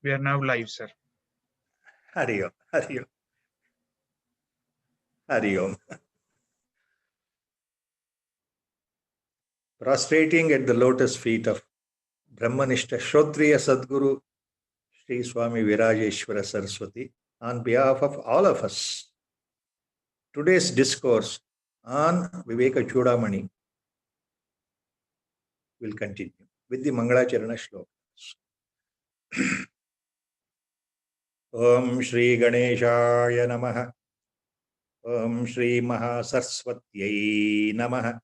We are now live, sir. Hari Om, Hari Om, Hari Om. Prostrating at the lotus feet of Brahmanishta Shrotriya Sadguru Sri Swami Virajeshwara Saraswati, on behalf of all of us, today's discourse on Viveka Chudamani will continue with the Mangalacharana shlokas. Om Shri Ganeshaya Namaha. Om Shri Mahasaraswatyai Namaha.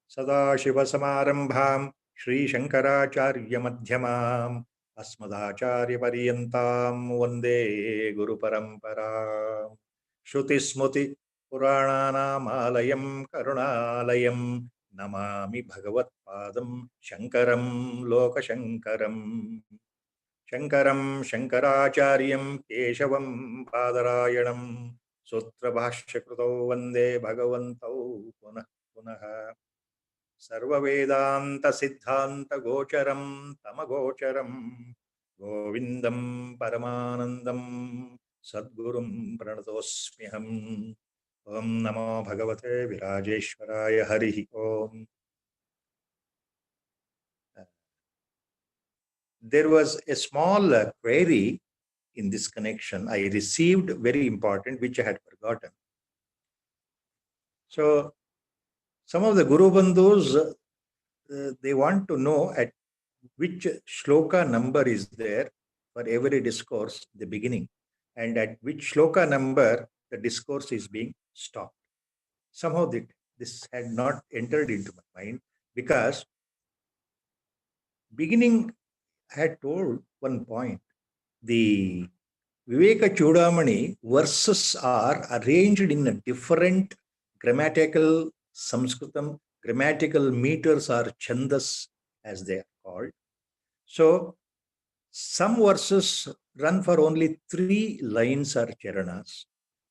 Sadashivasamarambham Shri Shankaracharya Madhyamam Asmadacharya Paryantam Vande Guru Paramparam. Shruti Smruti Purananam Alayam Karunalayam Namami Bhagavat Padam Shankaram Loka Shankaram. Shankaram Shankaracharyam Keshavam Padarayanam Sutra Bhashyakrutau Vande Bhagavantau Punah Punah. Sarva Vedanta Siddhanta Gocharam Tamagocharam Govindam Paramanandam Sadgurum Pranatosmiham. Om Namo Bhagavate Virajeshwaraya Harihi Om. There was a small query in this connection I received, very important, which I had forgotten. So, some of the Guru Bandhus, they want to know at which shloka number is there for every discourse, the beginning, and at which shloka number the discourse is being stopped. Somehow this had not entered into my mind, because beginning had told one point. The Viveka Chudamani verses are arranged in a different grammatical Sanskritam, grammatical meters or chandas as they are called. So some verses run for only 3 lines or charanas.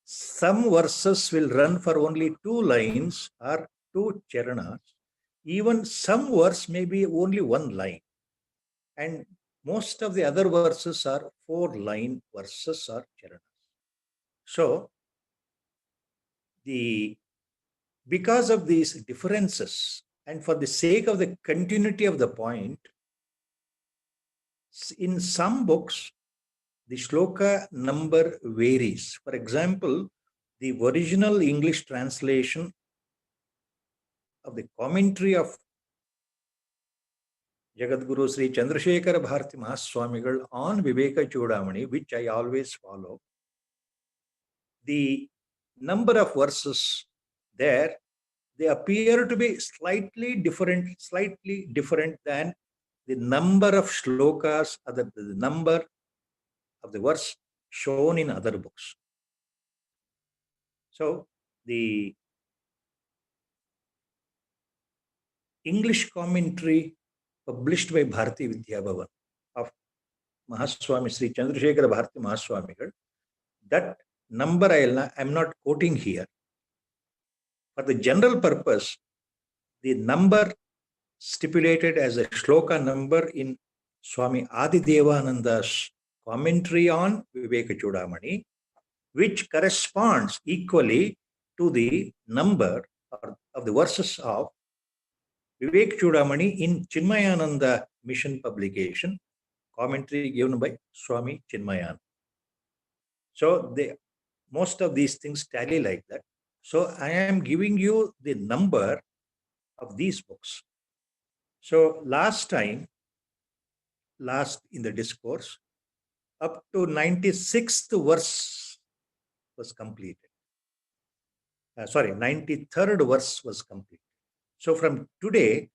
Some verses will run for only 2 lines or 2 charanas. Even some verse may be only 1 line. And most of the other verses are 4-line verses or charanas. So, because of these differences and for the sake of the continuity of the point, in some books, the shloka number varies. For example, the original English translation of the commentary of Jagadguru Sri Chandrasekhara Bharati Mahaswamigal on Viveka Chudamani, which I always follow, the number of verses there, they appear to be slightly different than the number of shlokas, the number of the verse shown in other books. So, the English commentary published by Bharati Vidya Bhavan of Mahaswami Sri Chandrasekhara Bharati Mahaswamigal, that number I am not quoting here. For the general purpose, the number stipulated as a shloka number in Swami Adidevananda's commentary on Viveka Chudamani, which corresponds equally to the number of the verses of Viveka Chudamani in Chinmayananda Mission publication, commentary given by Swami Chinmayananda. So most of these things tally like that. So I am giving you the number of these books. So last in the discourse, up to 96th verse was completed. 93rd verse was completed. So from today,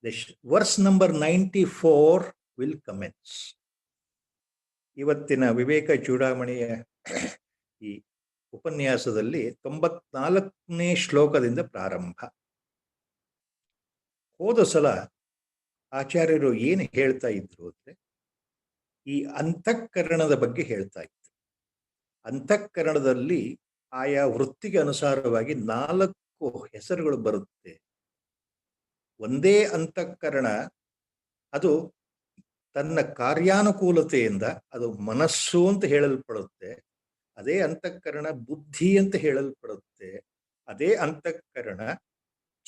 the verse number 94 will commence. ಇವತ್ತಿನ ವಿವೇಕ ಚೂಡಾಮಣಿಯ ಈ ಉಪನ್ಯಾಸದಲ್ಲಿ 94ನೇ ಶ್ಲೋಕದಿಂದ ಪ್ರಾರಂಭ. ಹೋದ ಸಲ ಆಚಾರ್ಯರು ಏನು ಹೇಳ್ತಾ ಇದ್ರು ಅಂದ್ರೆ, ಈ ಅಂತಃಕರಣದ ಬಗ್ಗೆ ಹೇಳ್ತಾ ಇದ್ರು. ಅಂತಃಕರಣದಲ್ಲಿ ಆಯಾ ವೃತ್ತಿಗೆ ಅನುಸಾರವಾಗಿ 4 ಹೆಸರುಗಳು ಬರುತ್ತೆ. ಒಂದೇ ಅಂತಃಕರಣ, ಅದು ತನ್ನ ಕಾರ್ಯಾನುಕೂಲತೆಯಿಂದ ಅದು ಮನಸ್ಸು ಅಂತ ಹೇಳಲ್ಪಡುತ್ತೆ. ಅದೇ ಅಂತಃಕರಣ ಬುದ್ಧಿ ಅಂತ ಹೇಳಲ್ಪಡುತ್ತೆ. ಅದೇ ಅಂತಃಕರಣ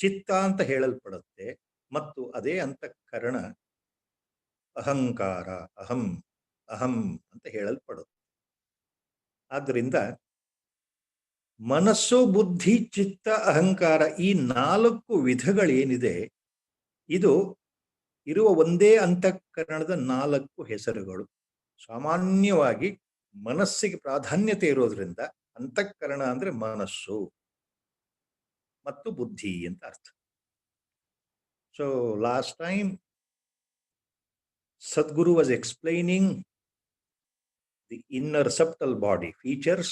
ಚಿತ್ತ ಅಂತ ಹೇಳಲ್ಪಡುತ್ತೆ. ಮತ್ತು ಅದೇ ಅಂತಃಕರಣ ಅಹಂಕಾರ, ಅಹಂ ಅಹಂ ಅಂತ ಹೇಳಲ್ಪಡುತ್ತೆ. ಆದ್ದರಿಂದ ಮನಸ್ಸು, ಬುದ್ಧಿ, ಚಿತ್ತ, ಅಹಂಕಾರ ಈ 4 ವಿಧಗಳೇನಿದೆ, ಇದು ಇರುವ ಒಂದೇ ಅಂತಃಕರಣದ 4 ಹೆಸರುಗಳು. ಸಾಮಾನ್ಯವಾಗಿ ಮನಸ್ಸಿಗೆ ಪ್ರಾಧಾನ್ಯತೆ ಇರೋದ್ರಿಂದ ಅಂತಃಕರಣ ಅಂದ್ರೆ ಮನಸ್ಸು ಮತ್ತು ಬುದ್ಧಿ ಅಂತ ಅರ್ಥ. So last time Sadhguru was explaining the inner subtle body features,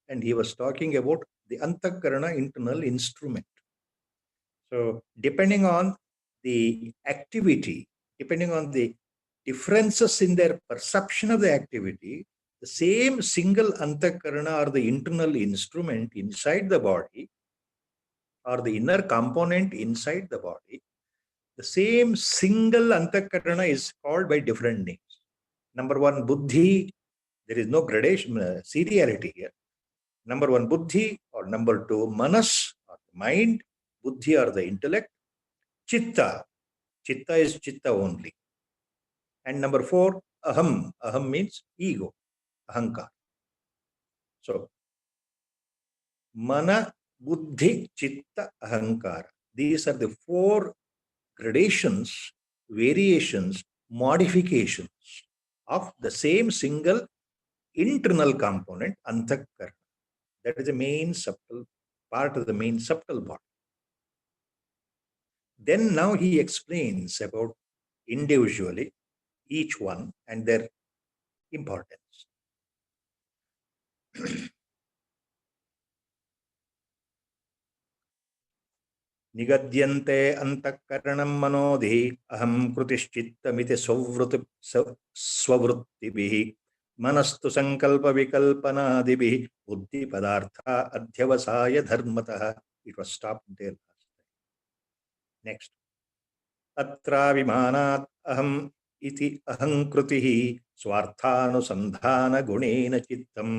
and he was talking about the Antakarana internal instrument. So depending on the activity, depending on the differences in their perception of the activity, the same single Antakarana or the internal instrument inside the body or the inner component inside the body, the same single Antakarana is called by different names. Number 1, Buddhi. There is no gradation, seriality here. Number 1, Buddhi, or number 2, Manas, or the mind. Buddhi, or the intellect. Chitta. Chitta is Chitta only. And number 4, Aham. Aham means ego, Ahankar. So, Mana, Buddhi, Chitta, Ahankara. These are the 4 gradations, variations, modifications of the same single internal component, Antakarana. That is the main subtle part of the main subtle body. Then now he explains about individually each one and their importance. ನಿಗದ್ಯಂತೆ ಅಂತಃಕರಣಂ ಮನೋಧಿ ಅಹಂ ಕೃತಿಶ್ಚಿತ್ತಮಿತಿ ಸ್ವವೃತ್ತಿಭಿಃ ಮನಸ್ತು ಸಂಕಲ್ಪ ವಿಕಲ್ಪನಾದಿಭಿಃ ಬುದ್ಧಿ ಪದಾರ್ಥ ಅಧ್ಯವಸಾಯ ಧರ್ಮತಃ. It was stop there. Next, ಅತ್ರಾಭಿಮಾನಾತ್ ಅಹಂ ಇತಿ ಅಹಂಕೃತಿಃ ಸ್ವಾರ್ಥಾನುಸಂಧಾನ ಗುಣೇನ ಚಿತ್ತಂ.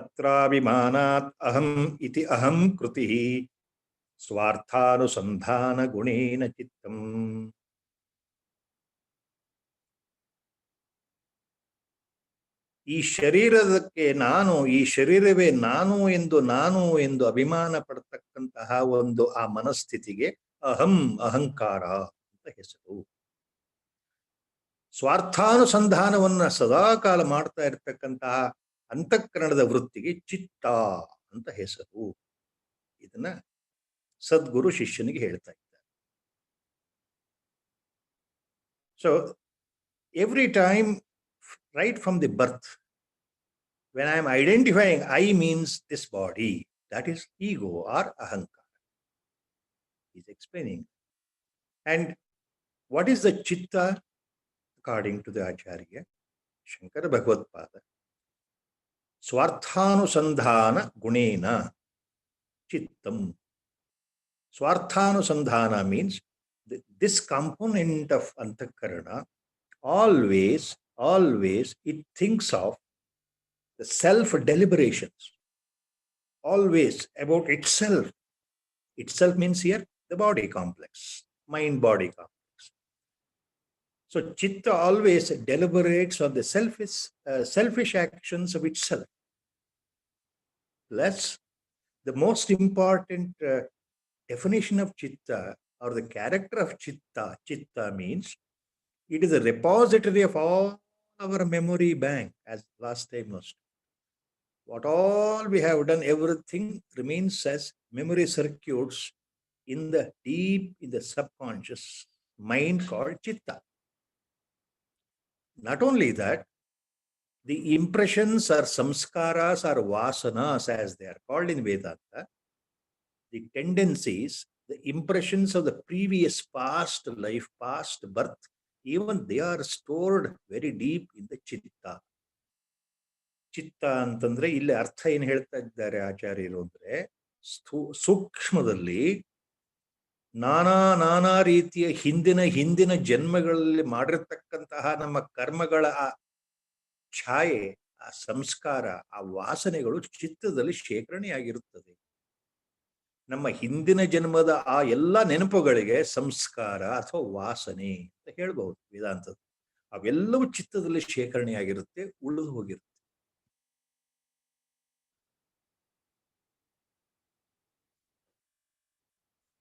ಅತ್ರಾಭಿಮಾನಾತ್ ಅಹಂ ಇತಿ ಅಹಂ ಕೃತಿಃ ಸ್ವಾರ್ಥಾನುಸಂಧಾನ ಗುಣೇನ ಚಿತ್ತಂ. ಈ ಶರೀರದಕ್ಕೆ ನಾನು, ಈ ಶರೀರವೇ ನಾನು ಎಂದು ಅಭಿಮಾನ ಪಡ್ತಕ್ಕಂತಹ ಒಂದು ಆ ಮನಸ್ಥಿತಿಗೆ ಅಹಂ, ಅಹಂಕಾರ ಅಂತ ಹೆಸರು. ಸ್ವಾರ್ಥಾನುಸಂಧಾನವನ್ನ ಸದಾಕಾಲ ಮಾಡ್ತಾ ಇರತಕ್ಕಂತಹ ಅಂತಃಕರಣದ ವೃತ್ತಿಗೆ ಚಿತ್ತ ಅಂತ ಹೆಸರು. ಇದನ್ನ ಸದ್ಗುರು ಶಿಷ್ಯನಿಗೆ ಹೇಳ್ತಾ ಇದ್ದಾರೆ. So every time, right from the birth, when I am identifying I means this body, that is ego or ahankara. He is explaining. And what is the chitta according to the Acharya Shankara Bhagavad-pada? Swarthanusandhana gunena chittam. Swarthanusandhana means this component of antakarana always it thinks of the self-deliberations, always about itself. Itself means here the body complex, mind-body complex. So chitta always deliberates on the selfish actions of itself. Plus, the most important definition of chitta or the character of chitta means it is a repository of all our memory bank, as last time was. What all we have done, everything remains as memory circuits in the deep, in the subconscious mind called chitta. Not only that, the impressions or samskaras or vasanas, as they are called in Vedanta, the tendencies, the impressions of the previous past life, past birth, even they are stored very deep in the chitta. ಚಿತ್ತ ಅಂತಂದ್ರೆ ಇಲ್ಲಿ ಅರ್ಥ ಏನು ಹೇಳ್ತಾ ಇದ್ದಾರೆ ಆಚಾರ್ಯರು ಅಂದ್ರೆ, ಸೂಕ್ಷ್ಮದಲ್ಲಿ ನಾನಾ ರೀತಿಯ ಹಿಂದಿನ ಜನ್ಮಗಳಲ್ಲಿ ಮಾಡಿರ್ತಕ್ಕಂತಹ ನಮ್ಮ ಕರ್ಮಗಳ ಆ ಛಾಯೆ, ಆ ಸಂಸ್ಕಾರ, ಆ ವಾಸನೆಗಳು ಚಿತ್ತದಲ್ಲಿ ಶೇಖರಣೆಯಾಗಿರುತ್ತದೆ. ನಮ್ಮ ಹಿಂದಿನ ಜನ್ಮದ ಆ ಎಲ್ಲ ನೆನಪುಗಳಿಗೆ ಸಂಸ್ಕಾರ ಅಥವಾ ವಾಸನೆ ಅಂತ ಹೇಳ್ಬಹುದು ವೇದಾಂತದ. ಅವೆಲ್ಲವೂ ಚಿತ್ತದಲ್ಲಿ ಶೇಖರಣೆಯಾಗಿರುತ್ತೆ, ಉಳಿದು ಹೋಗಿರುತ್ತೆ.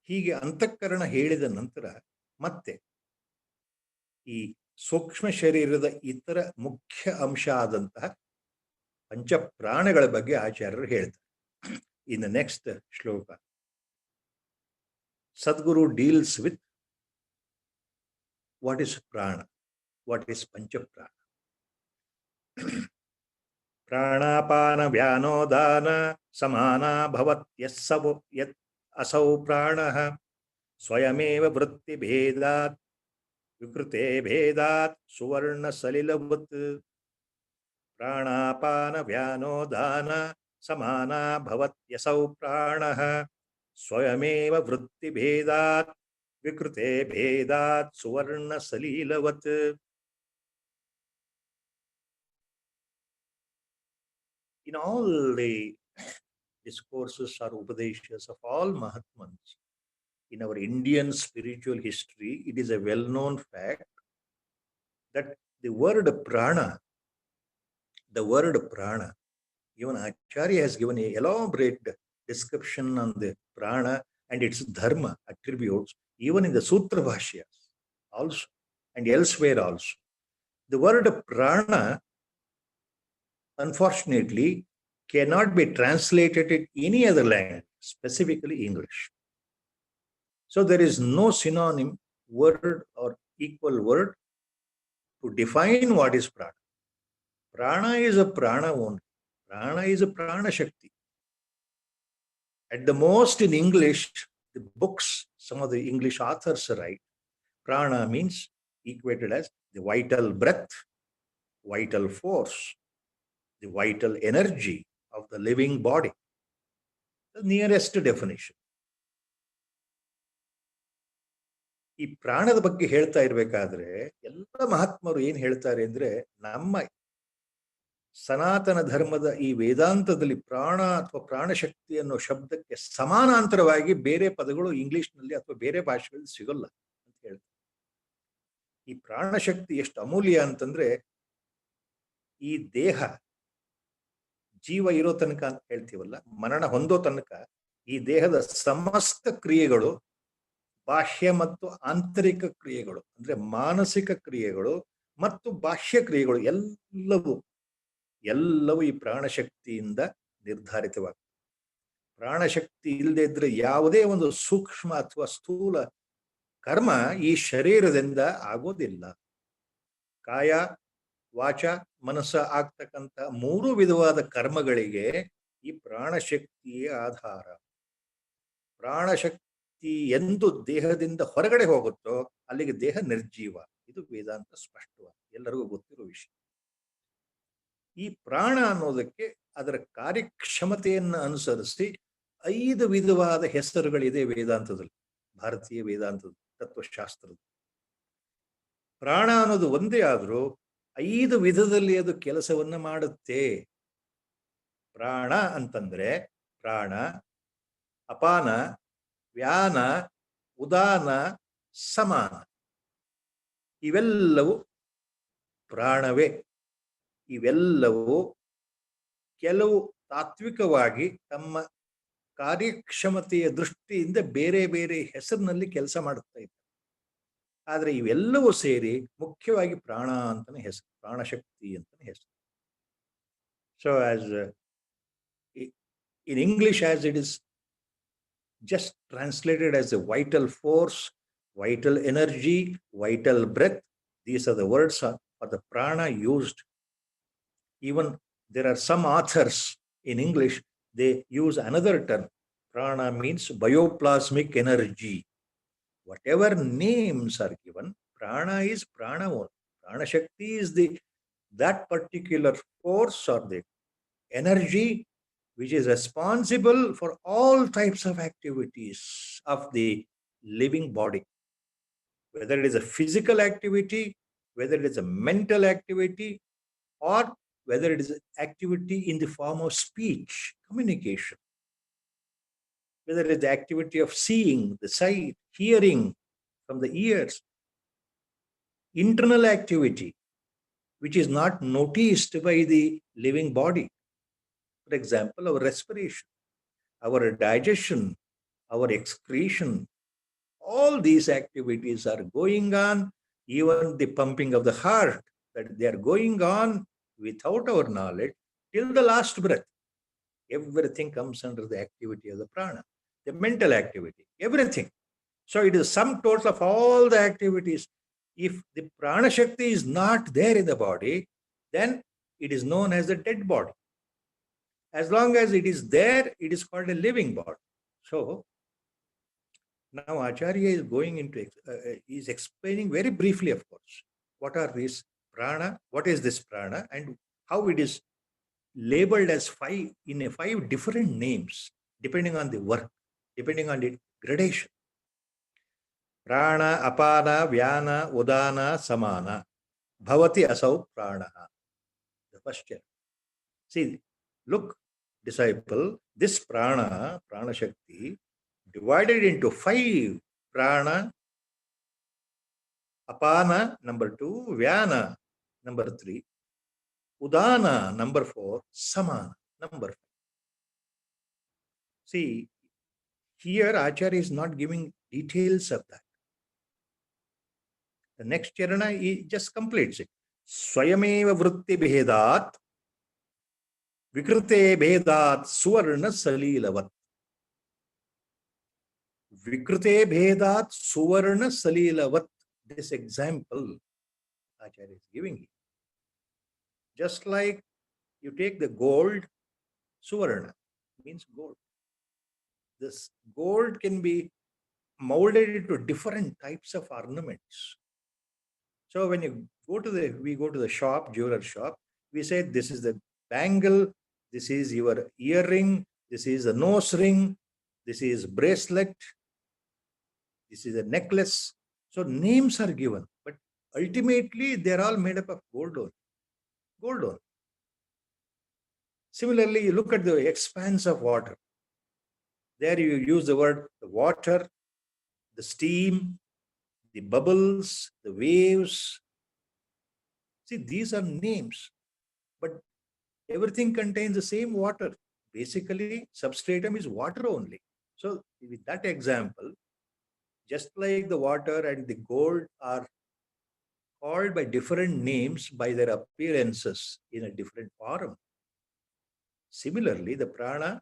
ಹೀಗೆ ಅಂತಃಕರಣ ಹೇಳಿದ ನಂತರ ಮತ್ತೆ ಈ ಸೂಕ್ಷ್ಮ ಶರೀರದ ಇತರ ಮುಖ್ಯ ಅಂಶ ಆದಂತಹ ಪಂಚಪ್ರಾಣಗಳ ಬಗ್ಗೆ ಆಚಾರ್ಯರು ಹೇಳ್ತಾರೆ. ಇನ್ ದ ನೆಕ್ಸ್ಟ್ ಶ್ಲೋಕ, Sadguru deals with what is prana, what is panchaprana. Pranapana vyanodana samana bhavat yat asau pranaha swayameva vritti bhedat vikrute bhedat suvarna salilavat. Pranapana vyanodana samana bhavat yasau pranaha ಸ್ವಯಮೇವ ವೃತ್ತಿ ಭೇದಾತ್ ವಿಕೃತೆ ಭೇದಾತ್ ಸುವರ್ಣ ಸಲೀಲವತ್. In all the discourses or upadeshas of all Mahatmans, in our Indian spiritual history, it is a well-known fact that the word prana, even Acharya has given an elaborate description on the prana and its dharma attributes, even in the Sutra Bhashyas also and elsewhere also. The word prana, unfortunately, cannot be translated in any other language, specifically English. So there is no synonym word or equal word to define what is prana. Prana is a prana only. Prana is a prana shakti. At the most in English, the books, some of the English authors write, prana means equated as the vital breath, vital force, the vital energy of the living body. The nearest definition. ಈ ಪ್ರಾಣದ ಬಗ್ಗೆ ಹೇಳ್ತಾ ಇರಬೇಕಾದ್ರೆ ಎಲ್ಲ ಮಹಾತ್ಮರು ಏನ್ ಹೇಳ್ತಾರೆ ಅಂದ್ರೆ, ನಮ್ಮ ಸನಾತನ ಧರ್ಮದ ಈ ವೇದಾಂತದಲ್ಲಿ ಪ್ರಾಣ ಅಥವಾ ಪ್ರಾಣಶಕ್ತಿ ಅನ್ನೋ ಶಬ್ದಕ್ಕೆ ಸಮಾನಾಂತರವಾಗಿ ಬೇರೆ ಪದಗಳು ಇಂಗ್ಲಿಷ್ನಲ್ಲಿ ಅಥವಾ ಬೇರೆ ಭಾಷೆಗಳಲ್ಲಿ ಸಿಗಲ್ಲ ಅಂತ ಹೇಳ್ತಾರೆ. ಈ ಪ್ರಾಣಶಕ್ತಿ ಎಷ್ಟು ಅಮೂಲ್ಯ ಅಂತಂದ್ರೆ, ಈ ದೇಹ ಜೀವ ಇರೋ ತನಕ ಅಂತ ಹೇಳ್ತೀವಲ್ಲ, ಮರಣ ಹೊಂದೋ ತನಕ ಈ ದೇಹದ ಸಮಸ್ತ ಕ್ರಿಯೆಗಳು, ಬಾಹ್ಯ ಮತ್ತು ಆಂತರಿಕ ಕ್ರಿಯೆಗಳು ಅಂದ್ರೆ ಮಾನಸಿಕ ಕ್ರಿಯೆಗಳು ಮತ್ತು ಬಾಹ್ಯ ಕ್ರಿಯೆಗಳು ಎಲ್ಲವೂ ಈ ಪ್ರಾಣಶಕ್ತಿಯಿಂದ ನಿರ್ಧಾರಿತವಾಗ್ತದೆ. ಪ್ರಾಣಶಕ್ತಿ ಇಲ್ಲದೆ ಇದ್ರೆ ಯಾವುದೇ ಒಂದು ಸೂಕ್ಷ್ಮ ಅಥವಾ ಸ್ಥೂಲ ಕರ್ಮ ಈ ಶರೀರದಿಂದ ಆಗೋದಿಲ್ಲ. ಕಾಯ, ವಾಚ, ಮನಸ್ಸ ಆಗ್ತಕ್ಕಂಥ 3 ವಿಧವಾದ ಕರ್ಮಗಳಿಗೆ ಈ ಪ್ರಾಣಶಕ್ತಿಯೇ ಆಧಾರ. ಪ್ರಾಣಶಕ್ತಿ ಎಂದು ದೇಹದಿಂದ ಹೊರಗಡೆ ಹೋಗುತ್ತೋ ಅಲ್ಲಿಗೆ ದೇಹ ನಿರ್ಜೀವ. ಇದು ವೇದಾಂತ ಸ್ಪಷ್ಟವಾಗಿ ಎಲ್ಲರಿಗೂ ಗೊತ್ತಿರೋ ವಿಷಯ. ಈ ಪ್ರಾಣ ಅನ್ನೋದಕ್ಕೆ ಅದರ ಕಾರ್ಯಕ್ಷಮತೆಯನ್ನು ಅನುಸರಿಸಿ 5 ವಿಧವಾದ ಹೆಸರುಗಳಿದೆ ವೇದಾಂತದಲ್ಲಿ, ಭಾರತೀಯ ವೇದಾಂತದ ತತ್ವಶಾಸ್ತ್ರದ. ಪ್ರಾಣ ಅನ್ನೋದು ಒಂದೇ ಆದ್ರೂ 5 ವಿಧದಲ್ಲಿ ಅದು ಕೆಲಸವನ್ನ ಮಾಡುತ್ತೆ. ಪ್ರಾಣ ಅಂತಂದ್ರೆ ಪ್ರಾಣ, ಅಪಾನ, ವ್ಯಾನ, ಉದಾನ, ಸಮಾನ, ಇವೆಲ್ಲವೂ ಪ್ರಾಣವೇ. ಇವೆಲ್ಲವೂ ಕೆಲವು ತಾತ್ವಿಕವಾಗಿ ತಮ್ಮ ಕಾರ್ಯಕ್ಷಮತೆಯ ದೃಷ್ಟಿಯಿಂದ ಬೇರೆ ಬೇರೆ ಹೆಸರಿನಲ್ಲಿ ಕೆಲಸ ಮಾಡುತ್ತಾ ಇದ್ದಾರೆ. ಆದ್ರೆ ಇವೆಲ್ಲವೂ ಸೇರಿ ಮುಖ್ಯವಾಗಿ ಪ್ರಾಣ ಅಂತಾನೆ ಹೆಸರು, ಪ್ರಾಣಶಕ್ತಿ ಅಂತಾನೆ ಹೆಸರು. So as in English, as it is just translated as a vital force, vital energy, vital breath, these are the words for the prana used. Even there are some authors in English, they use another term. Prana means bioplasmic energy. Whatever names are given, prana is prana only. Prana Shakti is that particular force or the energy which is responsible for all types of activities of the living body. Whether it is a physical activity, whether it is a mental activity, or whether it is an activity in the form of speech, communication. Whether it is the activity of seeing, the sight, hearing from the ears, internal activity, which is not noticed by the living body. For example, our respiration, our digestion, our excretion, all these activities are going on, even the pumping of the heart, that they are going on without our knowledge till the last breath. Everything comes under the activity of the prana, the mental activity, everything. So it is sum total of all the activities. If the prana shakti is not there in the body, then it is known as a dead body. As long as it is there, it is called a living body. So now Acharya is going into, is explaining very briefly, of course, what are these prana, what is this prana, and how it is labeled as five different names, depending on the work, depending on the gradation. Prana, apana, vyana, udana, samana. Bhavati asau prana. The first chapter. See, look, disciple, this prana shakti, divided into 5. Prana, apana, number 2, vyana, number 3, udana, number 4, samana, number 5. See, here Acharya is not giving details of that. The next charana, he just completes it. Swayameva vritti bhedat, vikrite bhedat, suvarna salilavat. Vikrite bhedat, suvarna salilavat. This example Acharya is giving here. Just like you take the gold, suvarna means gold. This gold can be molded into different types of ornaments. So when we go to the shop, jeweler shop, we say this is the bangle, this is your earring, this is a nose ring, this is bracelet, this is a necklace. So names are given, but ultimately they're all made up of gold only. Gold only. Similarly, you look at the expanse of water. There you use the word the water, the steam, the bubbles, the waves. See, these are names, but everything contains the same water. Basically, substratum is water only. So with that example, just like the water and the gold are called by different names by their appearances in a different form. Similarly, the prana,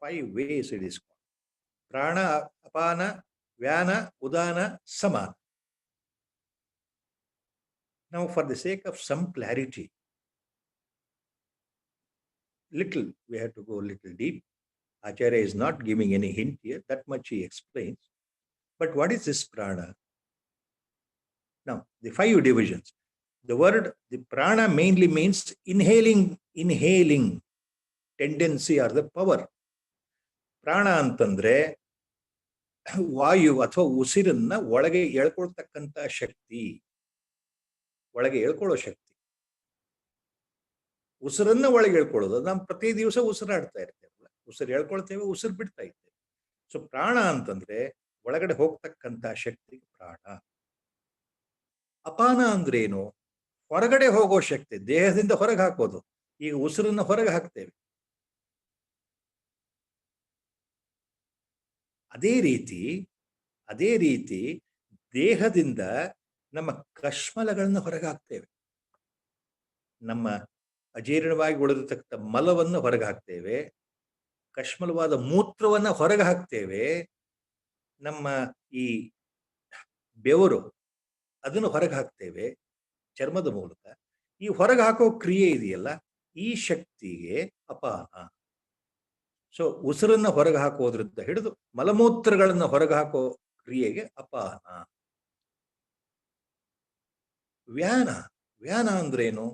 5 ways it is called. Prana, apana, vyana, udana, samana. Now, for the sake of some clarity, we have to go a little deep. Acharya is not giving any hint here, that much he explains. But what is this prana? Now, the 5 divisions. The prana mainly means inhaling tendency or the power. Prana ಅಂತಂದ್ರೆ ವಾಯು ಅಥವಾ ಉಸಿರನ್ನ ಒಳಗೆ ಎಳ್ಕೊಳ್ತಕ್ಕಂತ ಶಕ್ತಿ, ಒಳಗೆ ಎಳ್ಕೊಳ್ಳೋ ಶಕ್ತಿ. ಉಸಿರನ್ನ ಒಳಗೆ ಎಳ್ಕೊಳ್ಳೋದು. ನಾವು ಪ್ರತಿ ದಿವಸ ಉಸಿರಾಡ್ತಾ ಇರ್ತೇವಲ್ಲ, ಉಸಿರು ಎಳ್ಕೊಳ್ತೇವೆ, ಉಸಿರು ಬಿಡ್ತಾ ಇದ್ದೇವೆ. ಸೊ ಪ್ರಾಣ ಅಂತಂದ್ರೆ ಒಳಗಡೆ ಹೋಗ್ತಕ್ಕಂತ ಶಕ್ತಿ ಪ್ರಾಣ. ಅಪಾನ ಅಂದ್ರೇನು? ಹೊರಗಡೆ ಹೋಗೋ ಶಕ್ತಿ, ದೇಹದಿಂದ ಹೊರಗೆ ಹಾಕೋದು. ಈಗ ಉಸಿರನ್ನ ಹೊರಗೆ ಹಾಕ್ತೇವೆ. ಅದೇ ರೀತಿ ದೇಹದಿಂದ ನಮ್ಮ ಕಶ್ಮಲಗಳನ್ನ ಹೊರಗೆ ಹಾಕ್ತೇವೆ. ನಮ್ಮ ಅಜೀರ್ಣವಾಗಿ ಉಳಿದಿರ್ತಕ್ಕಂಥ ಮಲವನ್ನು ಹೊರಗೆ ಹಾಕ್ತೇವೆ. ಕಶ್ಮಲವಾದ ಮೂತ್ರವನ್ನ ಹೊರಗೆ ಹಾಕ್ತೇವೆ. ನಮ್ಮ ಈ ಬೆವರು ಅದನ್ನು ಹೊರಗೆ ಹಾಕ್ತೇವೆ ಚರ್ಮದ ಮೂಲಕ. ಈ ಹೊರಗೆ ಹಾಕೋ ಕ್ರಿಯೆ ಇದೆಯಲ್ಲ, ಈ ಶಕ್ತಿಗೆ ಅಪಾನ. ಸೊ ಉಸಿರನ್ನ ಹೊರಗೆ ಹಾಕೋದ್ರಿಂದ ಹಿಡಿದು ಮಲಮೂತ್ರಗಳನ್ನ ಹೊರಗೆ ಹಾಕೋ ಕ್ರಿಯೆಗೆ ಅಪಾನ. ವ್ಯಾನ ಅಂದ್ರೇನು?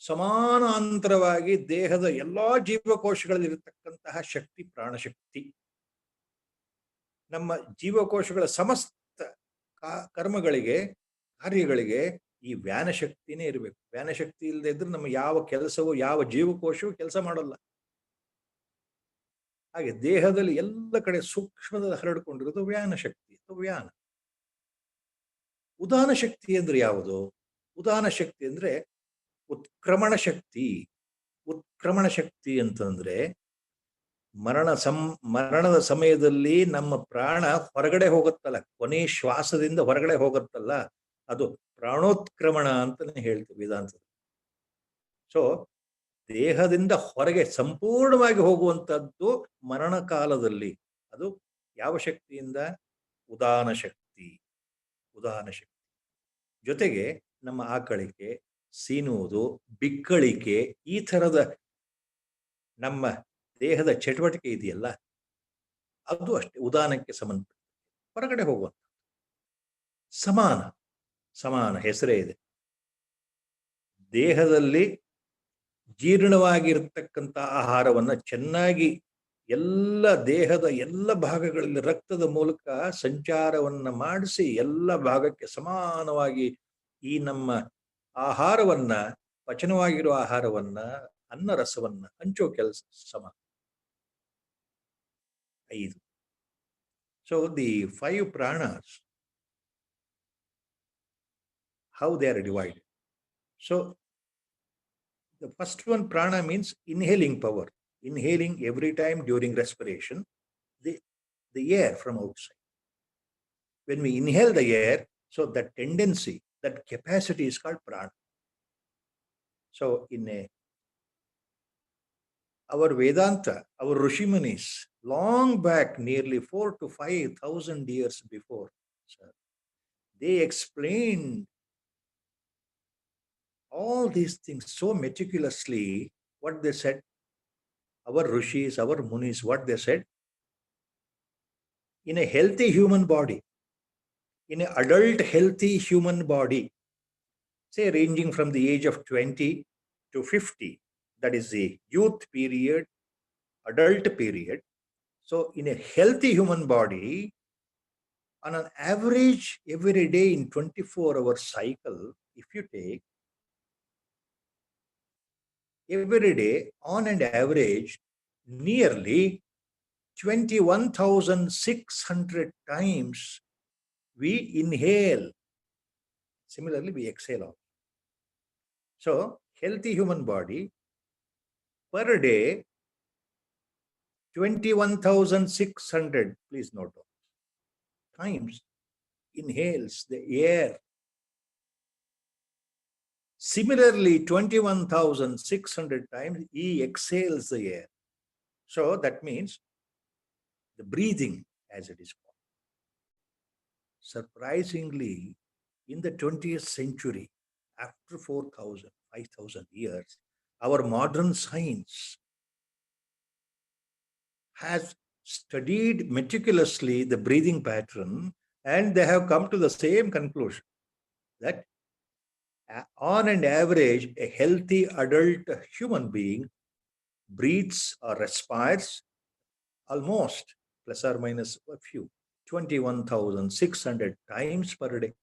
ಸಮಾನಾಂತರವಾಗಿ ದೇಹದ ಎಲ್ಲಾ ಜೀವಕೋಶಗಳಲ್ಲಿ ಇರತಕ್ಕಂತಹ ಶಕ್ತಿ ಪ್ರಾಣಶಕ್ತಿ. ನಮ್ಮ ಜೀವಕೋಶಗಳ ಸಮಸ್ತ ಕರ್ಮಗಳಿಗೆ, ಕಾರ್ಯಗಳಿಗೆ ಈ ವ್ಯಾನ ಶಕ್ತಿನೇ ಇರಬೇಕು. ವ್ಯಾನ ಶಕ್ತಿ ಇಲ್ಲದೆ ಇದ್ರೆ ನಮ್ಮ ಯಾವ ಕೆಲಸವೂ, ಯಾವ ಜೀವಕೋಶವೂ ಕೆಲಸ ಮಾಡಲ್ಲ. ಹಾಗೆ ದೇಹದಲ್ಲಿ ಎಲ್ಲ ಕಡೆ ಸೂಕ್ಷ್ಮದಲ್ಲಿ ಹರಡಿಕೊಂಡಿರೋದು ವ್ಯಾನ ಶಕ್ತಿ, ವ್ಯಾನ. ಉದಾನ ಶಕ್ತಿ ಅಂದ್ರೆ ಯಾವುದು? ಉದಾನ ಶಕ್ತಿ ಅಂದ್ರೆ ಉತ್ಕ್ರಮಣ ಶಕ್ತಿ. ಉತ್ಕ್ರಮಣ ಶಕ್ತಿ ಅಂತಂದ್ರೆ ಮರಣದ ಸಮಯದಲ್ಲಿ ನಮ್ಮ ಪ್ರಾಣ ಹೊರಗಡೆ ಹೋಗುತ್ತಲ್ಲ, ಕೊನೆ ಶ್ವಾಸದಿಂದ ಹೊರಗಡೆ ಹೋಗುತ್ತಲ್ಲ, ಅದು ಪ್ರಾಣೋತ್ಕ್ರಮಣ ಅಂತಾನೆ ಹೇಳ್ತೀವಿ ವೇದಾಂತದಲ್ಲಿ. ಸೊ ದೇಹದಿಂದ ಹೊರಗೆ ಸಂಪೂರ್ಣವಾಗಿ ಹೋಗುವಂತದ್ದು ಮರಣ ಕಾಲದಲ್ಲಿ. ಅದು ಯಾವ ಶಕ್ತಿಯಿಂದ? ಉದಾನ ಶಕ್ತಿ. ಉದಾನ ಶಕ್ತಿ ಜೊತೆಗೆ ನಮ್ಮ ಆಕಳಿಕೆ, ಸೀನುವುದು, ಬಿಕ್ಕಳಿಕೆ, ಈ ಥರದ ನಮ್ಮ ದೇಹದ ಚಟುವಟಿಕೆ ಇದೆಯಲ್ಲ, ಅದು ಅಷ್ಟೇ ಉದಾನಕ್ಕೆ ಸಂಬಂಧಪಟ್ಟ ಹೊರಗಡೆ ಹೋಗುವಂತ. ಸಮಾನ, ಸಮಾನ ಹೆಸರೇ ಇದೆ. ದೇಹದಲ್ಲಿ ಜೀರ್ಣವಾಗಿರತಕ್ಕಂಥ ಆಹಾರವನ್ನ ಚೆನ್ನಾಗಿ ಎಲ್ಲ ದೇಹದ ಎಲ್ಲ ಭಾಗಗಳಲ್ಲಿ ರಕ್ತದ ಮೂಲಕ ಸಂಚಾರವನ್ನ ಮಾಡಿಸಿ ಎಲ್ಲ ಭಾಗಕ್ಕೆ ಸಮಾನವಾಗಿ ಈ ನಮ್ಮ ಆಹಾರವನ್ನ, ಪಚನವಾಗಿರುವ ಆಹಾರವನ್ನ, ಅನ್ನ ರಸವನ್ನ ಹಂಚೋ ಕೆಲಸ ಸಮ. 5. So the 5 pranas, how they are divided. So the first one, prana, means inhaling power. Inhaling every time during respiration, the air from outside. When we inhale the air, so that tendency, that capacity is called prana. So in our Vedanta, our Rishimunis, long back, nearly 4,000 to 5,000 years before, sir, they explained all these things so meticulously. What they said, our Rishis, our Munis, what they said, in a healthy human body, in an adult healthy human body, say ranging from the age of 20 to 50, that is the youth period, adult period. So in a healthy human body, on an average every day in 24-hour cycle, if you take every day on an average nearly 21,600 times we inhale. Similarly, we exhale out. So healthy human body per day 21,600, please note down, times inhales the air. Similarly, 21,600 times he exhales the air. So that means the breathing, as it is called. Surprisingly, in the 20th century, after 4,000, 5,000 years, our modern science has studied meticulously the breathing pattern, and they have come to the same conclusion that on an average, a healthy adult human being breathes or respires almost, plus or minus a few, 21,600 times per day.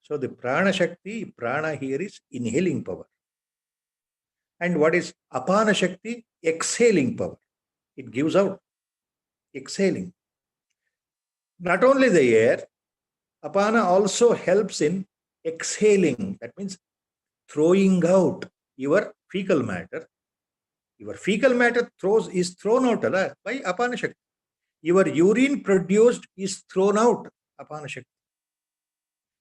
So the prana shakti, prana here is inhaling power. And what is apana shakti? Exhaling power. It gives out, exhaling. Not only the air, apana also helps in exhaling. That means throwing out your fecal matter. Your fecal matter is thrown out by apana shakti. Your urine produced is thrown out, apana shakti.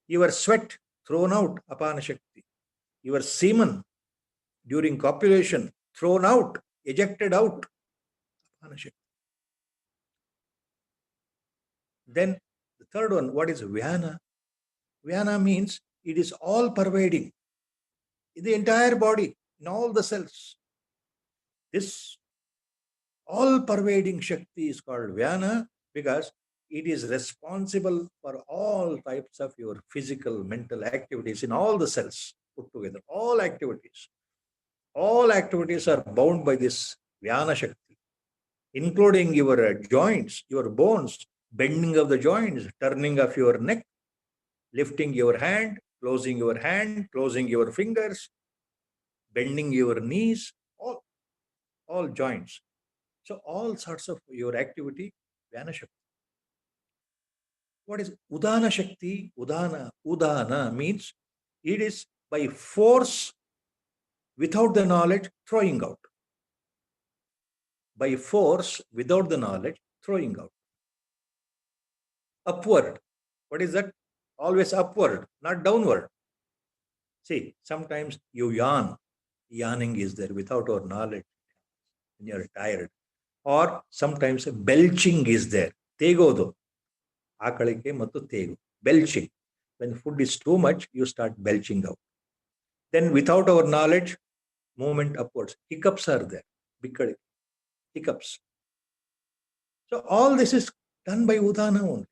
Your sweat thrown out, apana shakti. Your semen during copulation thrown out, ejected out, apana shakti. Then the third one, what is Vyana? Vyana means it is all pervading in the entire body, in all the cells. This all pervading Shakti is called Vyana because it is responsible for all types of your physical, mental activities in all the cells put together. All activities are bound by this Vyana Shakti. including your joints, your bones, bending of the joints, turning of your neck, lifting your hand, closing your fingers, bending your knees, all joints. So all sorts of your activity, Vyana Shakti. What is Udana Shakti? Udana means it is by force, without the knowledge, throwing out. By force, without the knowledge, throwing out. Upward. What is that? Always upward, not downward. See, sometimes you yawn. Yawning is there without our knowledge when you are tired. Or sometimes belching is there. Tegodu. Akalike ಮತ್ತು ತೇಗು. Belching. When food is too much, you start belching out. Then without our knowledge, movement upwards. Hiccups are there. Bikkali. Hiccups. So all this is done by Udana only.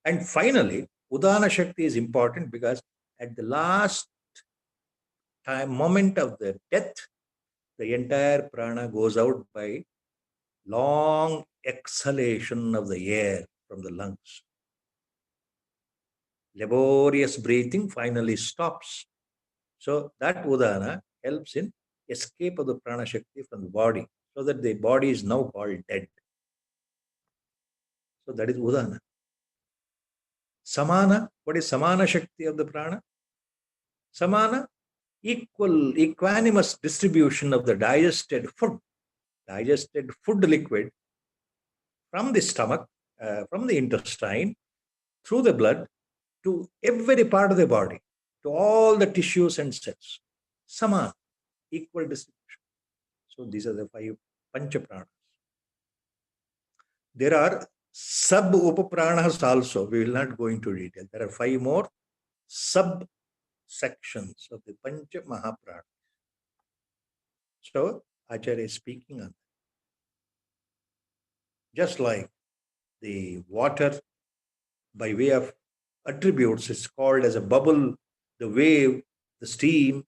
And finally, Udana Shakti is important because at the last moment of the death, the entire prana goes out by long exhalation of the air from the lungs. Laborious breathing finally stops. So that Udana helps in escape of the prana shakti from the body, so that the body is now called dead. So that is Udana. Samana, what is Samana Shakti of the prana? Samana, equanimous distribution of the digested food liquid from the stomach, from the intestine, through the blood, to every part of the body, to all the tissues and cells. Samana, equal distribution. So these are the 5 Pancha Pranas. There are sub-upapranas also. We will not go into detail. There are 5 more sub-sections of the Pancha Mahapranas. So Acharya is speaking on that. Just like the water, by way of attributes, is called as a bubble, the wave, the steam.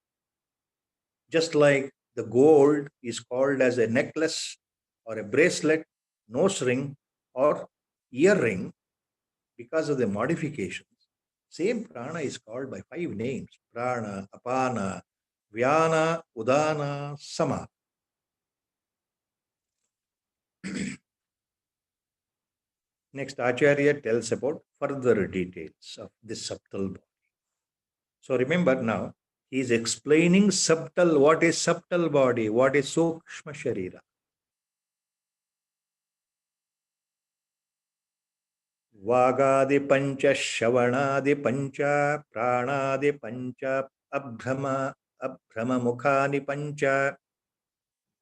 Just like the gold is called as a necklace or a bracelet, nose ring or earring, because of the modifications. Same prana is called by 5 names: prana, apana, vyana, udana, sama. Next, Acharya tells about further details of this subtle body. So remember now, he is explaining subtle. What is subtle body? What is Sukshma Sharira? Vagadi pancha, Shavanadi pancha, Pranadi pancha, Abhrama mukhani pancha,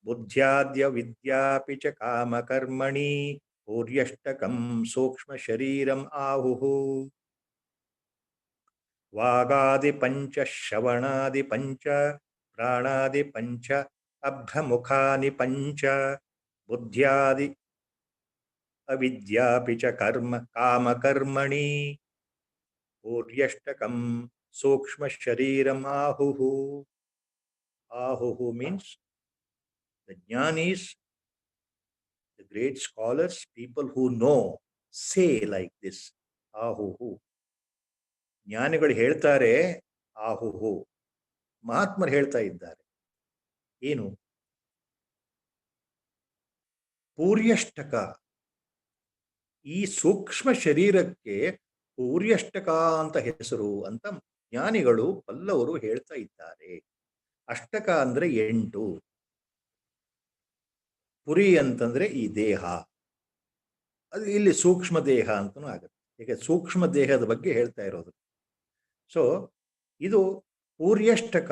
Buddhyadya vidyapicha kama karmani, Puryashtakam Sukshma Shariram ahuhu. Vagadi pancha, Shavanadi pancha, Pranadi pancha, Abhamukhani pancha, Buddhyadi avidyapicha kama karmani, Puryashtakam Sukshma Shariram ahuhu. Ahuhu means the jnanis, the great scholars, people who know, say like this: Ahuhu. ಜ್ಞಾನಿಗಳು ಹೇಳ್ತಾರೆ ಆಹುಹು, ಮಹಾತ್ಮರು ಹೇಳ್ತಾ ಇದ್ದಾರೆ. ಏನು? ಪೂರ್ಯಷ್ಟಕ, ಈ ಸೂಕ್ಷ್ಮ ಶರೀರಕ್ಕೆ ಪೂರ್ಯಷ್ಟಕ ಅಂತ ಹೆಸರು ಅಂತ ಜ್ಞಾನಿಗಳು ಪಲ್ಲವರು ಹೇಳ್ತಾ ಇದ್ದಾರೆ. ಅಷ್ಟಕ ಅಂದ್ರೆ 8, ಪುರಿ ಅಂತಂದ್ರೆ ಈ ದೇಹ, ಅದು ಇಲ್ಲಿ ಸೂಕ್ಷ್ಮ ದೇಹ ಅಂತನೂ ಆಗುತ್ತೆ. ಈಗ ಸೂಕ್ಷ್ಮ ದೇಹದ ಬಗ್ಗೆ ಹೇಳ್ತಾ ಇರೋದು. ಸೊ ಇದು ಪೂರ್ಯಷ್ಟಕ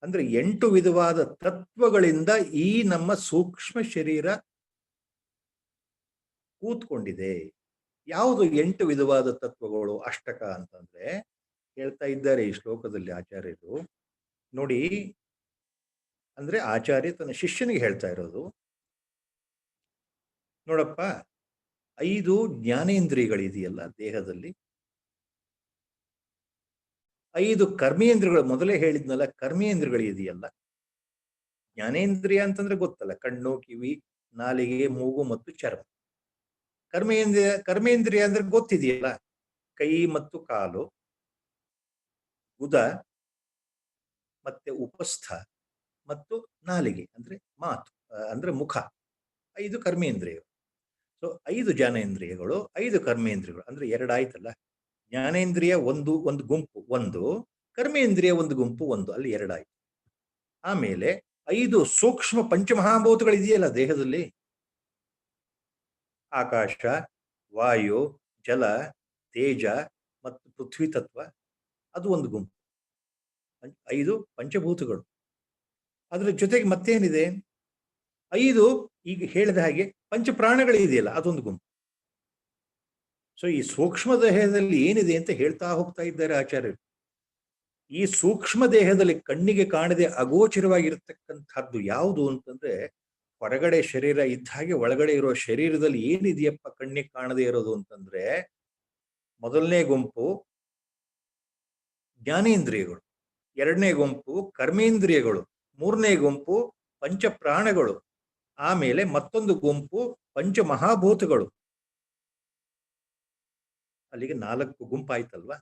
ಅಂದ್ರೆ 8 ವಿಧವಾದ ತತ್ವಗಳಿಂದ ಈ ನಮ್ಮ ಸೂಕ್ಷ್ಮ ಶರೀರ ಕೂತ್ಕೊಂಡಿದೆ. ಯಾವುದು 8 ವಿಧವಾದ ತತ್ವಗಳು? ಅಷ್ಟಕ ಅಂತಂದ್ರೆ ಹೇಳ್ತಾ ಇದ್ದಾರೆ ಈ ಶ್ಲೋಕದಲ್ಲಿ ಆಚಾರ್ಯರು. ನೋಡಿ, ಅಂದ್ರೆ ಆಚಾರ್ಯ ತನ್ನ ಶಿಷ್ಯನಿಗೆ ಹೇಳ್ತಾ ಇರೋದು, ನೋಡಪ್ಪ, 5 ಜ್ಞಾನೇಂದ್ರಿಯಗಳಿದೆಯಲ್ಲ ದೇಹದಲ್ಲಿ, 5 ಕರ್ಮೇಂದ್ರಿಯಗಳು, ಮೊದಲೇ ಹೇಳಿದ್ನಲ್ಲ, ಕರ್ಮೇಂದ್ರಿಯಗಳಿದೆಯಲ್ಲ, ಜ್ಞಾನೇಂದ್ರಿಯ ಅಂತಂದ್ರೆ ಗೊತ್ತಲ್ಲ, ಕಣ್ಣು, ಕಿವಿ, ನಾಲಿಗೆ, ಮೂಗು ಮತ್ತು ಚರ್ಮ. ಕರ್ಮೇಂದ್ರಿಯ ಅಂದ್ರೆ ಗೊತ್ತಿದೆಯಲ್ಲ, ಕೈ ಮತ್ತು ಕಾಲು, ಗುದ ಮತ್ತೆ ಉಪಸ್ಥ ಮತ್ತು ನಾಲಿಗೆ ಅಂದ್ರೆ ಮಾತು, ಅಂದ್ರೆ ಮುಖ. 5 ಕರ್ಮೇಂದ್ರಿಯಗಳು. ಸೊ 5 ಜ್ಞಾನೇಂದ್ರಿಯಗಳು, 5 ಕರ್ಮೇಂದ್ರಿಯಗಳು ಅಂದ್ರೆ 2 ಆಯ್ತಲ್ಲ. ಜ್ಞಾನೇಂದ್ರಿಯ ಒಂದು ಗುಂಪು 1, ಕರ್ಮೇಂದ್ರಿಯ ಒಂದು ಗುಂಪು 1, ಅಲ್ಲಿ 2 ಆಯ್ತು. ಆಮೇಲೆ 5 ಸೂಕ್ಷ್ಮ ಪಂಚಮಹಾಭೂತಗಳು ಇದೆಯಲ್ಲ ದೇಹದಲ್ಲಿ, ಆಕಾಶ, ವಾಯು, ಜಲ, ತೇಜ ಮತ್ತು ಪೃಥ್ವಿ ತತ್ವ, ಅದು ಒಂದು ಗುಂಪು. 5 ಪಂಚಭೂತಗಳು. ಅದರ ಜೊತೆಗೆ ಮತ್ತೇನಿದೆ, 5 ಈಗ ಹೇಳಿದ ಹಾಗೆ ಪಂಚಪ್ರಾಣಗಳಿದೆಯಲ್ಲ, ಅದೊಂದು ಗುಂಪು. ಸೊ ಈ ಸೂಕ್ಷ್ಮ ದೇಹದಲ್ಲಿ ಏನಿದೆ ಅಂತ ಹೇಳ್ತಾ ಹೋಗ್ತಾ ಇದ್ದಾರೆ ಆಚಾರ್ಯರು. ಈ ಸೂಕ್ಷ್ಮ ದೇಹದಲ್ಲಿ ಕಣ್ಣಿಗೆ ಕಾಣದೆ ಅಗೋಚರವಾಗಿರತಕ್ಕಂಥದ್ದು ಯಾವುದು ಅಂತಂದ್ರೆ, ಹೊರಗಡೆ ಶರೀರ ಇದ್ದ ಹಾಗೆ ಒಳಗಡೆ ಇರುವ ಶರೀರದಲ್ಲಿ ಏನಿದೆಯಪ್ಪ ಕಣ್ಣಿಗೆ ಕಾಣದೇ ಇರೋದು ಅಂತಂದ್ರೆ, ಮೊದಲನೇ ಗುಂಪು ಜ್ಞಾನೇಂದ್ರಿಯಗಳು, 2ನೇ ಗುಂಪು ಕರ್ಮೇಂದ್ರಿಯಗಳು, 3ನೇ ಗುಂಪು ಪಂಚಪ್ರಾಣಗಳು, ಆಮೇಲೆ ಮತ್ತೊಂದು ಗುಂಪು ಪಂಚಮಹಾಭೂತಗಳು. ಅಲ್ಲಿಗೆ 4 ಗುಂಪಾಯ್ತಲ್ವಾ.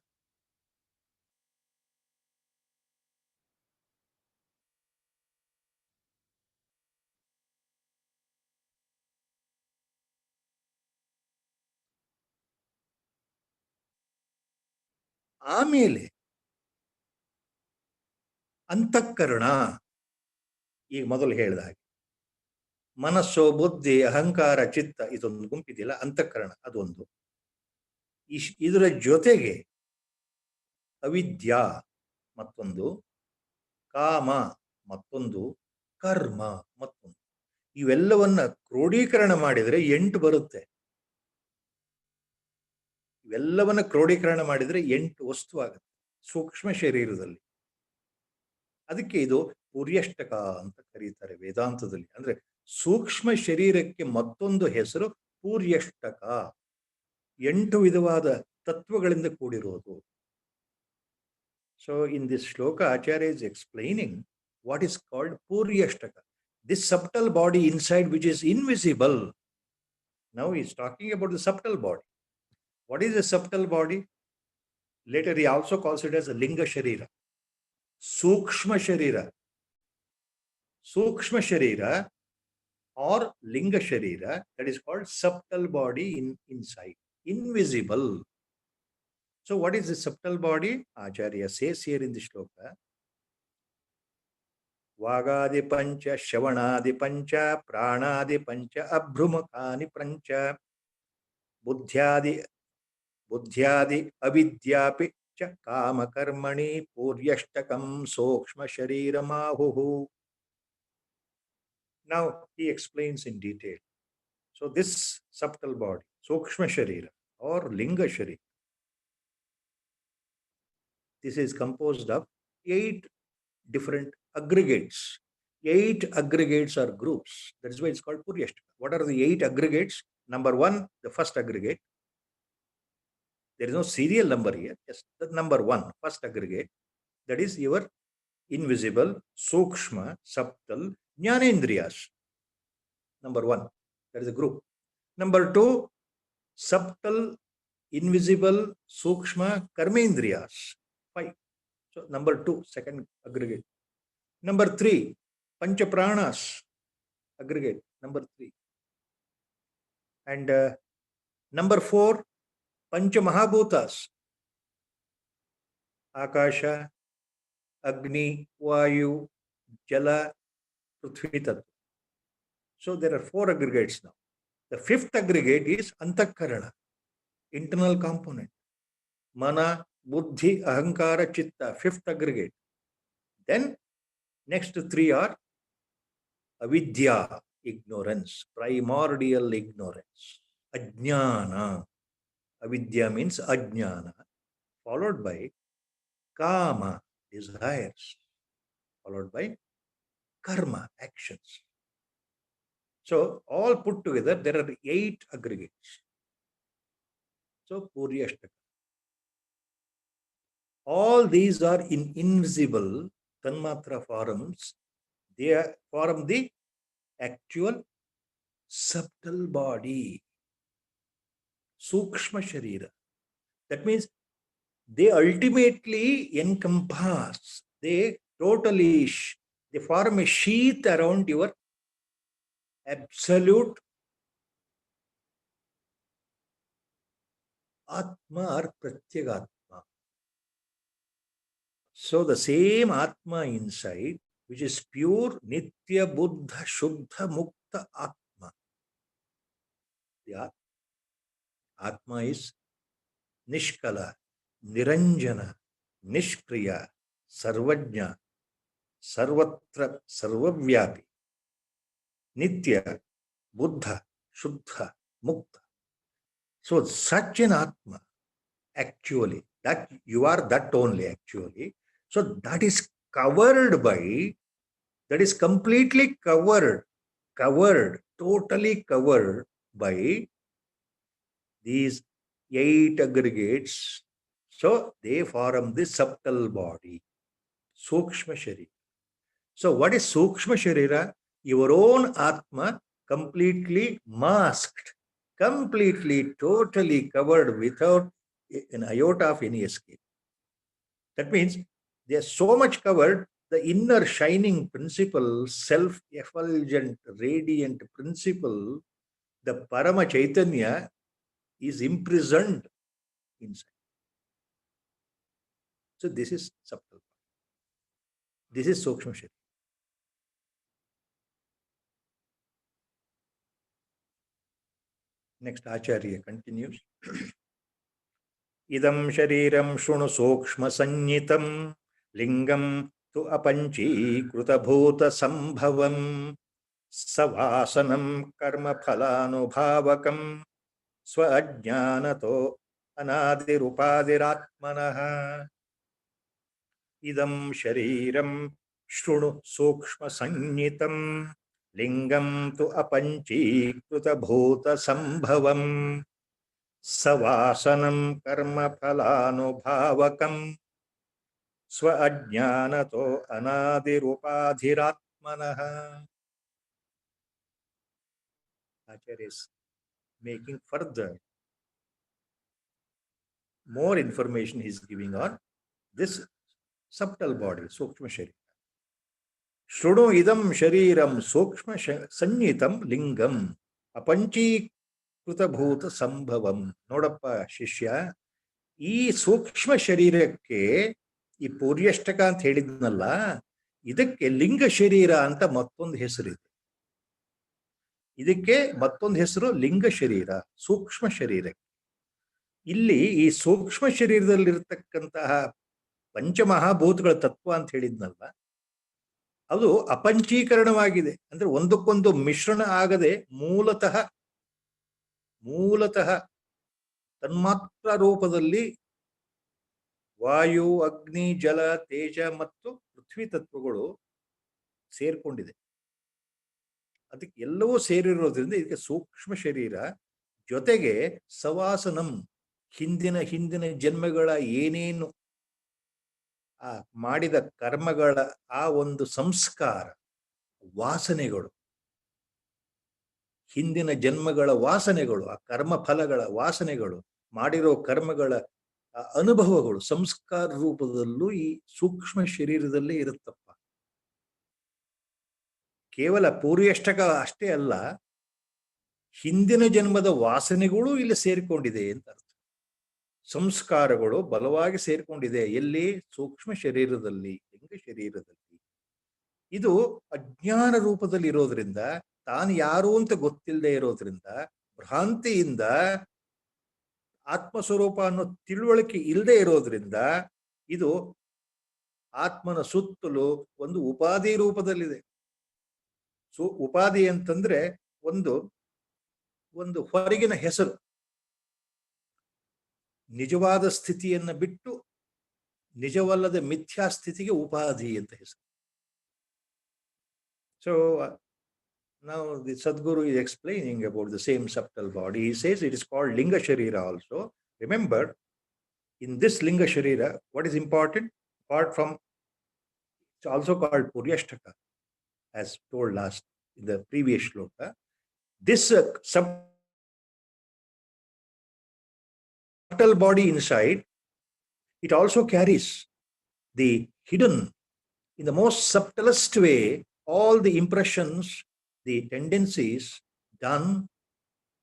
ಆಮೇಲೆ ಅಂತಃಕರಣ, ಈಗ ಮೊದಲು ಹೇಳಿದ ಹಾಗೆ ಮನಸ್ಸು, ಬುದ್ಧಿ, ಅಹಂಕಾರ, ಚಿತ್ತ, ಇದೊಂದು ಗುಂಪಿದೆಯಲ್ಲ ಅಂತಃಕರಣ, ಅದೊಂದು. ಇದರ ಜೊತೆಗೆ ಅವಿದ್ಯಾ ಮತ್ತೊಂದು, ಕಾಮ ಮತ್ತೊಂದು, ಕರ್ಮ ಮತ್ತೊಂದು. ಇವೆಲ್ಲವನ್ನ ಕ್ರೋಢೀಕರಣ ಮಾಡಿದರೆ 8 ಬರುತ್ತೆ. ಇವೆಲ್ಲವನ್ನ ಕ್ರೋಢೀಕರಣ ಮಾಡಿದರೆ 8 ವಸ್ತು ಆಗುತ್ತೆ ಸೂಕ್ಷ್ಮ ಶರೀರದಲ್ಲಿ. ಅದಕ್ಕೆ ಇದು ಪುರ್ಯಷ್ಟಕ ಅಂತ ಕರೀತಾರೆ ವೇದಾಂತದಲ್ಲಿ. ಅಂದ್ರೆ ಸೂಕ್ಷ್ಮ ಶರೀರಕ್ಕೆ ಮತ್ತೊಂದು ಹೆಸರು ಪೂರ್ಯಷ್ಟಕ. 8 ವಿಧವಾದ ತತ್ವಗಳಿಂದ ಕೂಡಿರುವುದು. ಸೊ ಇನ್ ದಿಸ್ ಶ್ಲೋಕ ಆಚಾರ್ಯ is explaining what is called ಪೂರ್ಯಷ್ಟಕ, this subtle body inside which is invisible. Now he is talking about the subtle body. What is a subtle body? Later he also calls it as a linga sharira, ಸೂಕ್ಷ್ಮ ಶರೀರ. ಸೂಕ್ಷ್ಮ ಶರೀರ or linga sharira, that is called subtle body inside, invisible. So what is the subtle body? Acharya says here in the shloka, Vagadi pancha, Shavanadi pancha, Pranadi pancha, Abhrumakani pancha, Buddhyadi avidyapi cha kama karmani puryashtakam sukshma shariramahuhu. Now he explains in detail. So this subtle body, sukshma sharira or linga sharira, this is composed of 8 different aggregates. 8 aggregates or groups. That is why it's called Puryashtaka. What are the 8 aggregates? Number 1, the first aggregate. There is no serial number here. Just the number 1, first aggregate. That is your invisible, sukshma, subtle, jnanendriyas. Number 1. That is a group. Number 2, subtle, invisible, sukshma, karmendriyas. 5. So number 2, second aggregate. Number 3, panchapranas, aggregate, number 3. And number 4, panchamahabhutas, akasha, agni, vayu, jala, prithvi tattva. So there are 4 aggregates now. The 5th aggregate is antahkarana, internal component. Mana, buddhi, ahankara, chitta, 5th aggregate. Then next 3 are avidya, ignorance, primordial ignorance. Ajnana, avidya means ajnana, followed by kama, desires, followed by karma, actions. So all put together there are 8 aggregates. So Puryashtaka. All these are in invisible tanmatra forms. they form the actual subtle body, Sukshma Sharira. That means they ultimately encompass, they totally, they form a sheath around your absolute Atma or Pratyagatma. So the same Atma inside, which is pure, Nitya, Buddha, Shuddha, Mukta Atma. The Atma is Nishkala, Niranjana, Nishkriya, Sarvajna, Sarvatra, Sarvavyapi, Nitya, Buddha, Shuddha, Mukta. So such an Atma, actually, that you are that only actually. So that is covered by, that is completely covered, totally covered by these 8 aggregates. So they form the subtle body, Sukshma Sharira. So what is Sukshma Sharira? Your own Atma completely masked, completely, totally covered without an iota of any escape. That means they are so much covered, the inner shining principle, self-effulgent, radiant principle, the Parama Chaitanya is imprisoned inside. So this is subtle. This is Sukshma Sharira. Next, Acharya continues. Idam shariram shunu sukshma sanyitam lingam tu apanchi krutabhuta sambhavam savasanam karma phalanubhavakam swa ajnanato anadirupadhiratmanaha. Idam shariram shunu sukshma sanyitam lingam tu apanchīkrita bhuta sambhavam savasanam karma phalanubhavakam swa ajnanato anadirupadhiratmanaha. Acharya is making further more information he is giving on this subtle body, Sukshma Sharira. Shrudu idam shariram sukshma sanyitam lingam ಅಪಂಚೀಕೃತ ಭೂತ ಸಂಭವಂ. ನೋಡಪ್ಪ ಶಿಷ್ಯ, ಈ ಸೂಕ್ಷ್ಮ ಶರೀರಕ್ಕೆ ಈ ಪೂರ್ಯಷ್ಟಕ ಅಂತ ಹೇಳಿದ್ನಲ್ಲ, ಇದಕ್ಕೆ ಲಿಂಗ ಶರೀರ ಅಂತ ಮತ್ತೊಂದು ಹೆಸರಿದೆ. ಇದಕ್ಕೆ ಮತ್ತೊಂದು ಹೆಸರು ಲಿಂಗ ಶರೀರ, ಸೂಕ್ಷ್ಮ ಶರೀರಕ್ಕೆ. ಇಲ್ಲಿ ಈ ಸೂಕ್ಷ್ಮ ಶರೀರದಲ್ಲಿರ್ತಕ್ಕಂತಹ ಪಂಚಮಹಾಭೂತಗಳ ತತ್ವ ಅಂತ ಹೇಳಿದ್ನಲ್ಲ, ಅದು ಅಪಂಚೀಕರಣವಾಗಿದೆ. ಅಂದ್ರೆ ಒಂದಕ್ಕೊಂದು ಮಿಶ್ರಣ ಆಗದೆ ಮೂಲತಃ ತನ್ಮಾತ್ರ ರೂಪದಲ್ಲಿ ವಾಯು, ಅಗ್ನಿ, ಜಲ, ತೇಜ ಮತ್ತು ಪೃಥ್ವಿ ತತ್ವಗಳು ಸೇರ್ಕೊಂಡಿದೆ. ಅದಕ್ಕೆ ಎಲ್ಲವೂ ಸೇರಿರೋದ್ರಿಂದ ಇದಕ್ಕೆ ಸೂಕ್ಷ್ಮ ಶರೀರ. ಜೊತೆಗೆ ಸವಾಸನಂ, ಹಿಂದಿನ ಜನ್ಮಗಳ ಏನೇನು ಆ ಮಾಡಿದ ಕರ್ಮಗಳ ಆ ಒಂದು ಸಂಸ್ಕಾರ, ವಾಸನೆಗಳು, ಹಿಂದಿನ ಜನ್ಮಗಳ ವಾಸನೆಗಳು, ಆ ಕರ್ಮ ಫಲಗಳ ವಾಸನೆಗಳು, ಮಾಡಿರೋ ಕರ್ಮಗಳ ಅನುಭವಗಳು ಸಂಸ್ಕಾರ ರೂಪದಲ್ಲೂ ಈ ಸೂಕ್ಷ್ಮ ಶರೀರದಲ್ಲೇ ಇರುತ್ತಪ್ಪ. ಕೇವಲ ಪೂರ್ಯಷ್ಟಕ ಅಷ್ಟೇ ಅಲ್ಲ, ಹಿಂದಿನ ಜನ್ಮದ ವಾಸನೆಗಳು ಇಲ್ಲಿ ಸೇರಿಕೊಂಡಿದೆ ಅಂತ ಅರ್ಥ. ಸಂಸ್ಕಾರಗಳು ಬಲವಾಗಿ ಸೇರಿಕೊಂಡಿದೆ. ಎಲ್ಲಿ? ಸೂಕ್ಷ್ಮ ಶರೀರದಲ್ಲಿ, ಲಿಂಗ ಶರೀರದಲ್ಲಿ. ಇದು ಅಜ್ಞಾನ ರೂಪದಲ್ಲಿ ಇರೋದ್ರಿಂದ, ತಾನು ಯಾರು ಅಂತ ಗೊತ್ತಿಲ್ಲದೆ ಇರೋದ್ರಿಂದ, ಭ್ರಾಂತಿಯಿಂದ ಆತ್ಮಸ್ವರೂಪ ಅನ್ನೋ ತಿಳುವಳಿಕೆ ಇಲ್ಲದೆ ಇರೋದ್ರಿಂದ ಇದು ಆತ್ಮನ ಸುತ್ತಲೂ ಒಂದು ಉಪಾಧಿ ರೂಪದಲ್ಲಿದೆ. ಉಪಾಧಿ ಅಂತಂದ್ರೆ ಒಂದು ಹೊರಗಿನ ಹೆಸರು. ನಿಜವಾದ ಸ್ಥಿತಿಯನ್ನ ಬಿಟ್ಟು ನಿಜವಲ್ಲದ ಮಿಥ್ಯಾ ಸ್ಥಿತಿಗೆ ಉಪಾಧಿ ಅಂತ ಹೆಸರು. So now the Sadguru is explaining about the same subtle body. He says it is called Linga Sharira also. Remember, in this Linga Sharira, what is important? Apart from, it's also called Puryashtaka. as told last in the previous shloka. This subtle body inside, it also carries the hidden, in the most subtlest way, all the impressions, the tendencies, done,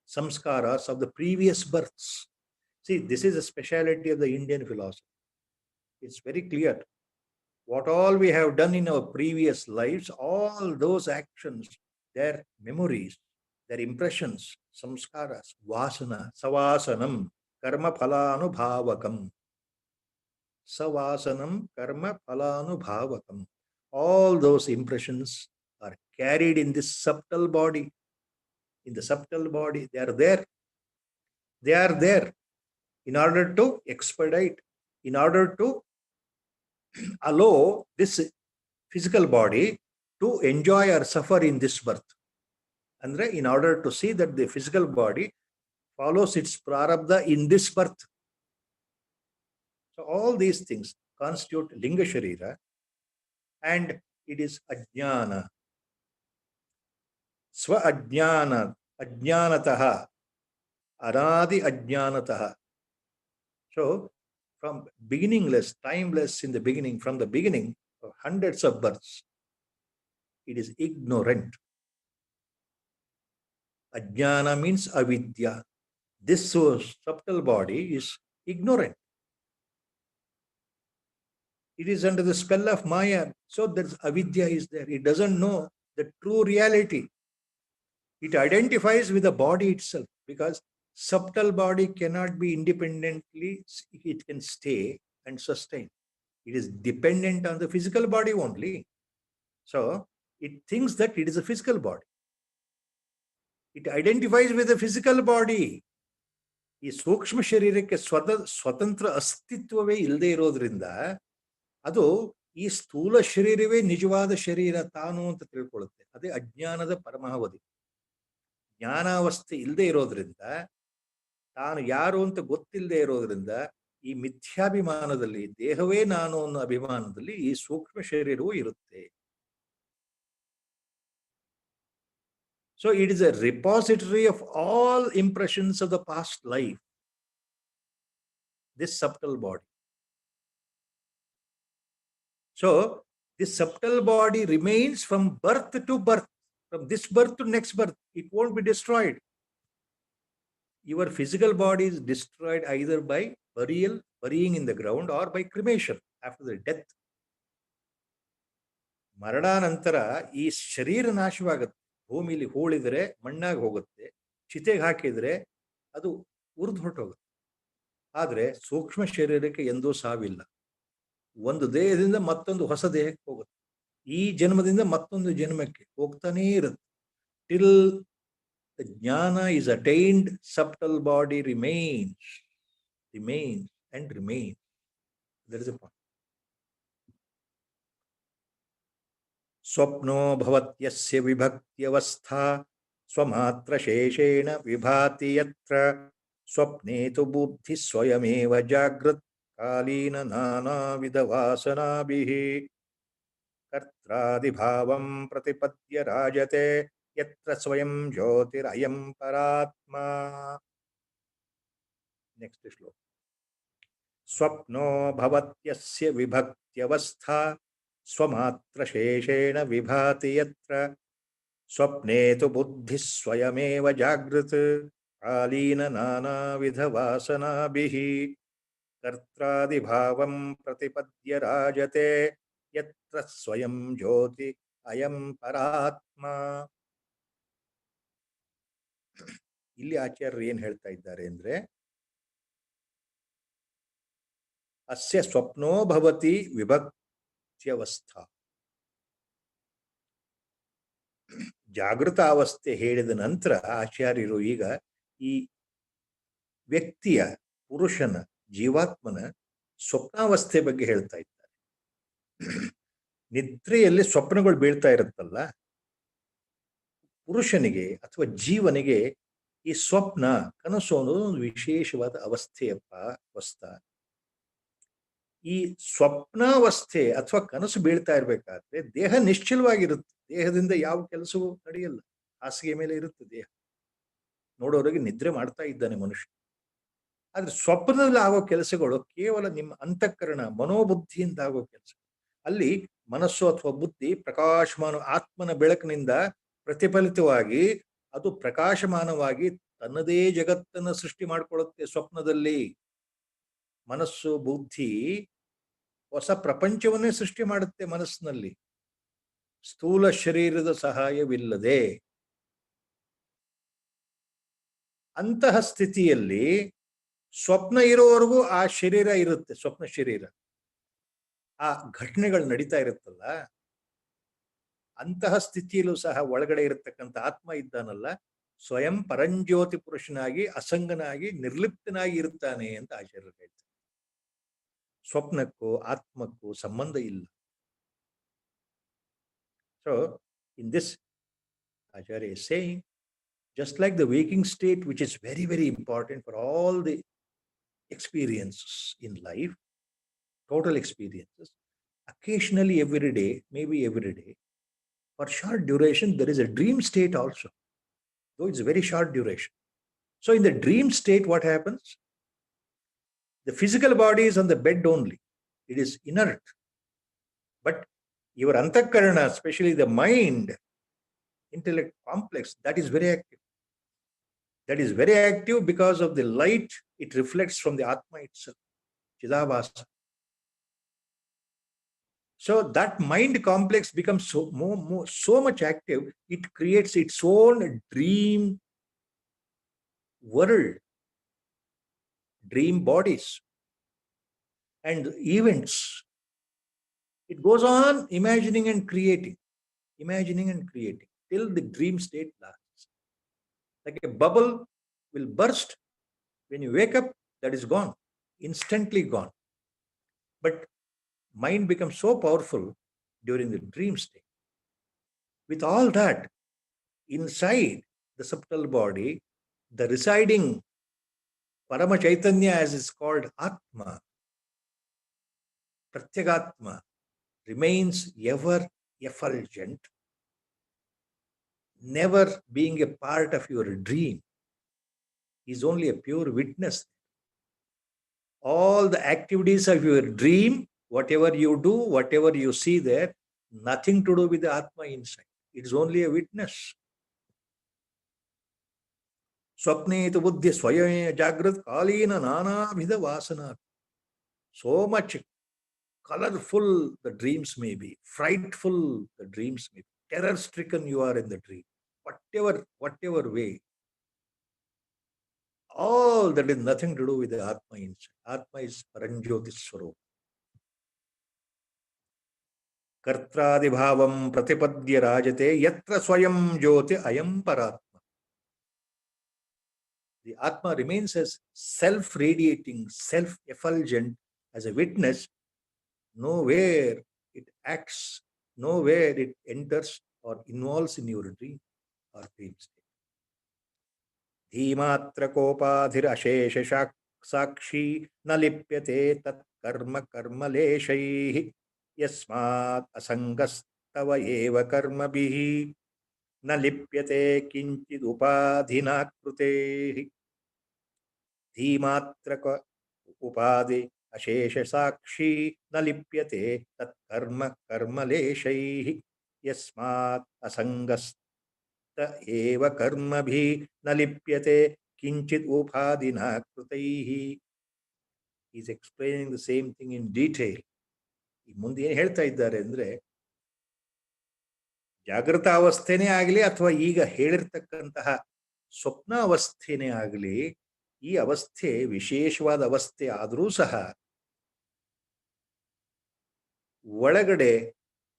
samskaras of the previous births. See, this is a speciality of the Indian philosophy. It's very clear. What all we have done in our previous lives, all those actions, their memories, their impressions, samskaras, vasana, savasanam, karma phalanubhavakam. Savasanam, karma phalanubhavakam. All those impressions are carried in this subtle body. In the subtle body, they are there. They are there in order to expedite, in order to allow this physical body to enjoy or suffer in this birth. And in order to see that the physical body follows its prarabdha in this birth. So all these things constitute linga sharira, and it is ajnana. Swa ajnana, ajnanataha, anadi ajnanataha. So from beginningless, timeless in the beginning, from the beginning of hundreds of births, it is ignorant. Ajnana means avidya. This subtle body is ignorant. It is under the spell of Maya. So there's avidya is there. It doesn't know the true reality. It identifies with the body itself, because subtle body cannot be independently, it can stay and sustain. It is dependent on the physical body only. So it thinks that it is a physical body. It identifies with the physical body. ಈ ಸೂಕ್ಷ್ಮ ಶರೀರಕ್ಕೆ ಸ್ವತಂತ್ರ ಅಸ್ತಿತ್ವವೇ ಇಲ್ಲದೆ ಇರೋದ್ರಿಂದ ಅದು ಈ ಸ್ಥೂಲ ಶರೀರವೇ ನಿಜವಾದ ಶರೀರ ತಾನು ಅಂತ ತಿಳ್ಕೊಳ್ಳುತ್ತೆ. ಅದೇ ಅಜ್ಞಾನದ ಪರಮಾವಧಿ. ಜ್ಞಾನಾವಸ್ಥೆ ಇಲ್ಲದೆ ಇರೋದ್ರಿಂದ, ತಾನು ಯಾರು ಅಂತ ಗೊತ್ತಿಲ್ಲದೆ ಇರೋದ್ರಿಂದ, ಈ ಮಿಥ್ಯಾಭಿಮಾನದಲ್ಲಿ, ದೇಹವೇ ನಾನು ಅನ್ನೋ ಅಭಿಮಾನದಲ್ಲಿ ಈ ಸೂಕ್ಷ್ಮ ಶರೀರವೂ ಇರುತ್ತೆ. So it is a repository of all impressions of the past life, this subtle body. So this subtle body remains from birth to birth, from this birth to next birth. It won't be destroyed. Your physical body is destroyed either by burying in the ground, or by cremation after the death. ಮರಣಾನಂತರ ಈ ಶರೀರ ನಾಶವಾಗುತ್ತೆ. ಭೂಮಿಲಿ ಹೂಳಿದ್ರೆ ಮಣ್ಣಾಗಿ ಹೋಗುತ್ತೆ, ಚಿತೆಗೆ ಹಾಕಿದ್ರೆ ಅದು ಉರಿದು ಹೊರಟೋಗುತ್ತೆ. ಆದರೆ ಸೂಕ್ಷ್ಮ ಶರೀರಕ್ಕೆ ಎಂದೂ ಸಾವಿಲ್ಲ. ಒಂದು ದೇಹದಿಂದ ಮತ್ತೊಂದು ಹೊಸ ದೇಹಕ್ಕೆ ಹೋಗುತ್ತೆ. ಈ ಜನ್ಮದಿಂದ ಮತ್ತೊಂದು ಜನ್ಮಕ್ಕೆ ಹೋಗ್ತಾನೇ ಇರುತ್ತೆ. Till the jnana is attained, subtle body remains and remains. That is the point. ಸ್ವಪ್ನೋ ಭವತ್ಯಸ್ಯ ವಿಭಕ್ತ್ಯವಸ್ಥಾ ಸ್ವಮಾತ್ರ ಶೇಷೇಣ ವಿಭಾತಿ ಯತ್ರ ಸ್ವಪ್ನೇ ತು ಬುದ್ಧಿ ಸ್ವಯಮೇವ ಜಾಗೃತ್ ಕಾಲೀನ ನಾನಾವಿಧ ವಾಸನಾಭಿಃ ಕರ್ತ್ರಾದಿಭಾವಂ ಪ್ರತಿಪದ್ಯ ರಾಜತೆ ಯತ್ರ ಸ್ವಯಂ ಜ್ಯೋತಿರಯಂ ಪರಾತ್ಮ. ನೆಕ್ಸ್ಟ್ ಶ್ಲೋಕ. ಸ್ವಪ್ನೋ ಭವತ್ಯಸ್ಯ ವಿಭಕ್ತ್ಯವಸ್ಥಾ ಸ್ವಮಾತ್ರ ಶೇಷೇಣ ವಿಭಾತಿ ಯತ್ರ ಸ್ವಪ್ನೇ ತು ಬುದ್ಧಿ ಸ್ವಯಮೇವ ಜಾಗೃತ್ ಕಾಲೀನ ನಾನಾವಿಧ ವಾಸನಾಭಿಃ ಕರ್ತ್ರಾದಿಭಾವಂ ಪ್ರತಿಪದ್ಯ ರಾಜತೆ ಯತ್ರ ಸ್ವಯಂ ಜ್ಯೋತಿ ಅಯಂ ಪರಾತ್ಮ. ಇಲ್ಲಿ ಆಚಾರ್ಯರು ಏನ್ ಹೇಳ್ತಾ ಇದ್ದಾರೆ ಅಂದ್ರೆ, ಅಸ್ಯ ಸ್ವಪ್ನೋ ಭವತಿ ವಿಭಕ್ತ್ಯವಸ್ಥಾ. ಜಾಗೃತಾವಸ್ಥೆ ಹೇಳಿದ ನಂತರ ಆಚಾರ್ಯರು ಈಗ ಈ ವ್ಯಕ್ತಿಯ, ಪುರುಷನ, ಜೀವಾತ್ಮನ ಸ್ವಪ್ನಾವಸ್ಥೆ ಬಗ್ಗೆ ಹೇಳ್ತಾ ಇದ್ದಾರೆ. ನಿದ್ರೆಯಲ್ಲಿ ಸ್ವಪ್ನಗಳು ಬೀಳ್ತಾ ಇರುತ್ತಲ್ಲ, ಪುರುಷನಿಗೆ ಅಥವಾ ಜೀವನಿಗೆ ಈ ಸ್ವಪ್ನ, ಕನಸು ಅನ್ನೋದು ಒಂದು ವಿಶೇಷವಾದ ಅವಸ್ಥೆಯಪ್ಪ, ಅವಸ್ಥಾ. ಈ ಸ್ವಪ್ನಾವಸ್ಥೆ ಅಥವಾ ಕನಸು ಬೀಳ್ತಾ ಇರ್ಬೇಕಾದ್ರೆ ದೇಹ ನಿಶ್ಚಲವಾಗಿರುತ್ತೆ. ದೇಹದಿಂದ ಯಾವ ಕೆಲಸವೂ ನಡೆಯಲ್ಲ. ಹಾಸಿಗೆ ಮೇಲೆ ಇರುತ್ತೆ ದೇಹ. ನೋಡೋರಿಗೆ ನಿದ್ರೆ ಮಾಡ್ತಾ ಇದ್ದಾನೆ ಮನುಷ್ಯ. ಆದ್ರೆ ಸ್ವಪ್ನದಲ್ಲಿ ಆಗೋ ಕೆಲಸಗಳು ಕೇವಲ ನಿಮ್ಮ ಅಂತಃಕರಣ ಮನೋಬುದ್ಧಿಯಿಂದ ಆಗೋ ಕೆಲಸ. ಅಲ್ಲಿ ಮನಸ್ಸು ಅಥವಾ ಬುದ್ಧಿ ಪ್ರಕಾಶಮಾನ ಆತ್ಮನ ಬೆಳಕಿನಿಂದ ಪ್ರತಿಫಲಿತವಾಗಿ ಅದು ಪ್ರಕಾಶಮಾನವಾಗಿ ತನ್ನದೇ ಜಗತ್ತನ್ನು ಸೃಷ್ಟಿ ಮಾಡಿಕೊಳ್ಳುತ್ತೆ. ಸ್ವಪ್ನದಲ್ಲಿ ಮನಸ್ಸು ಬುದ್ಧಿ ಹೊಸ ಪ್ರಪಂಚವನ್ನೇ ಸೃಷ್ಟಿ ಮಾಡುತ್ತೆ ಮನಸ್ಸಿನಲ್ಲಿ, ಸ್ಥೂಲ ಶರೀರದ ಸಹಾಯವಿಲ್ಲದೆ. ಅಂತಹ ಸ್ಥಿತಿಯಲ್ಲಿ ಸ್ವಪ್ನ ಇರೋವರೆಗೂ ಆ ಶರೀರ ಇರುತ್ತೆ, ಸ್ವಪ್ನ ಶರೀರ. ಆ ಘಟನೆಗಳು ನಡೀತಾ ಇರುತ್ತಲ್ಲ, ಅಂತಹ ಸ್ಥಿತಿಯಲ್ಲೂ ಸಹ ಒಳಗಡೆ ಇರತಕ್ಕಂಥ ಆತ್ಮ ಇದ್ದಾನಲ್ಲ, ಸ್ವಯಂ ಪರಂಜ್ಯೋತಿ ಪುರುಷನಾಗಿ ಅಸಂಗನಾಗಿ ನಿರ್ಲಿಪ್ತನಾಗಿ ಇರುತ್ತಾನೆ ಅಂತ ಆಚಾರ್ಯರು ಹೇಳ್ತಾರೆ. ಸ್ವಪ್ನಕ್ಕೂ ಆತ್ಮಕ್ಕೂ ಸಂಬಂಧ ಇಲ್ಲ. So in this Acharya is saying, just like the waking state, which is very, very important for all the experiences in life, total experiences, occasionally every day, maybe every day, for short duration, there is a dream state also, though it's very short duration. So in the dream state, what happens? The physical body is on the bed only. It is inert. But your antakarana, especially the mind, intellect complex, that is very active. That is very active because of the light it reflects from the Atma itself, Chidabhasa. So that mind complex becomes so much active, it creates its own dream world, dream bodies, and events. It goes on imagining and creating till the dream state lasts. Like a bubble will burst. When you wake up, that is gone, instantly gone. But mind becomes so powerful during the dream state. With all that, inside the subtle body, the residing Parama Chaitanya, as is called Atma, Pratyagatma, remains ever effulgent, never being a part of your dream. He is only a pure witness. All the activities of your dream, whatever you do, whatever you see there, nothing to do with the Atma inside. It is only a witness. Swapnetu buddhi swayame jagrat kalina nanabhida vasana. So much colorful the dreams may be, frightful the dreams may be, terror-stricken you are in the dream, whatever way. All that is nothing to do with the Atma inside. Atma is Paranjyoti Swarupa. Kartradibhavam pratipadya rajate yatra swayam jyoti ayam paratma. The Atma remains as self-radiating, self-effulgent, as a witness. Nowhere it acts, nowhere it enters or involves in your dream or dream state. धीमात्र कोपाधिरशेष साक्षी न लिप्यते तत्कर्म कर्मलेशैः यस्मात् असंगस्तव एव कर्मभिः न लिप्यते किंचित् उपाधिना कृतेः. धीमात्र उपाधि अशेष साक्षी न लिप्यते तत्कर्म कर्मलेशैः यस्मात् असंगस्त एव कर्मभिः न लिप्यते किंचित् उपाधिना कृतैः. He is explaining the same thing in detail. ಮುಂದೆ ಏನು ಹೇಳ್ತಾ ಇದ್ದಾರೆ ಅಂದ್ರೆ, ಜಾಗೃತ ಅವಸ್ಥೆನೇ ಆಗಲಿ ಅಥವಾ ಈಗ ಹೇಳಿರ್ತಕ್ಕಂತಹ ಸ್ವಪ್ನಾವಸ್ಥೆನೇ ಆಗಲಿ, ಈ ಅವಸ್ಥೆ ವಿಶೇಷವಾದ ಅವಸ್ಥೆ ಆದರೂ ಸಹ ಒಳಗಡೆ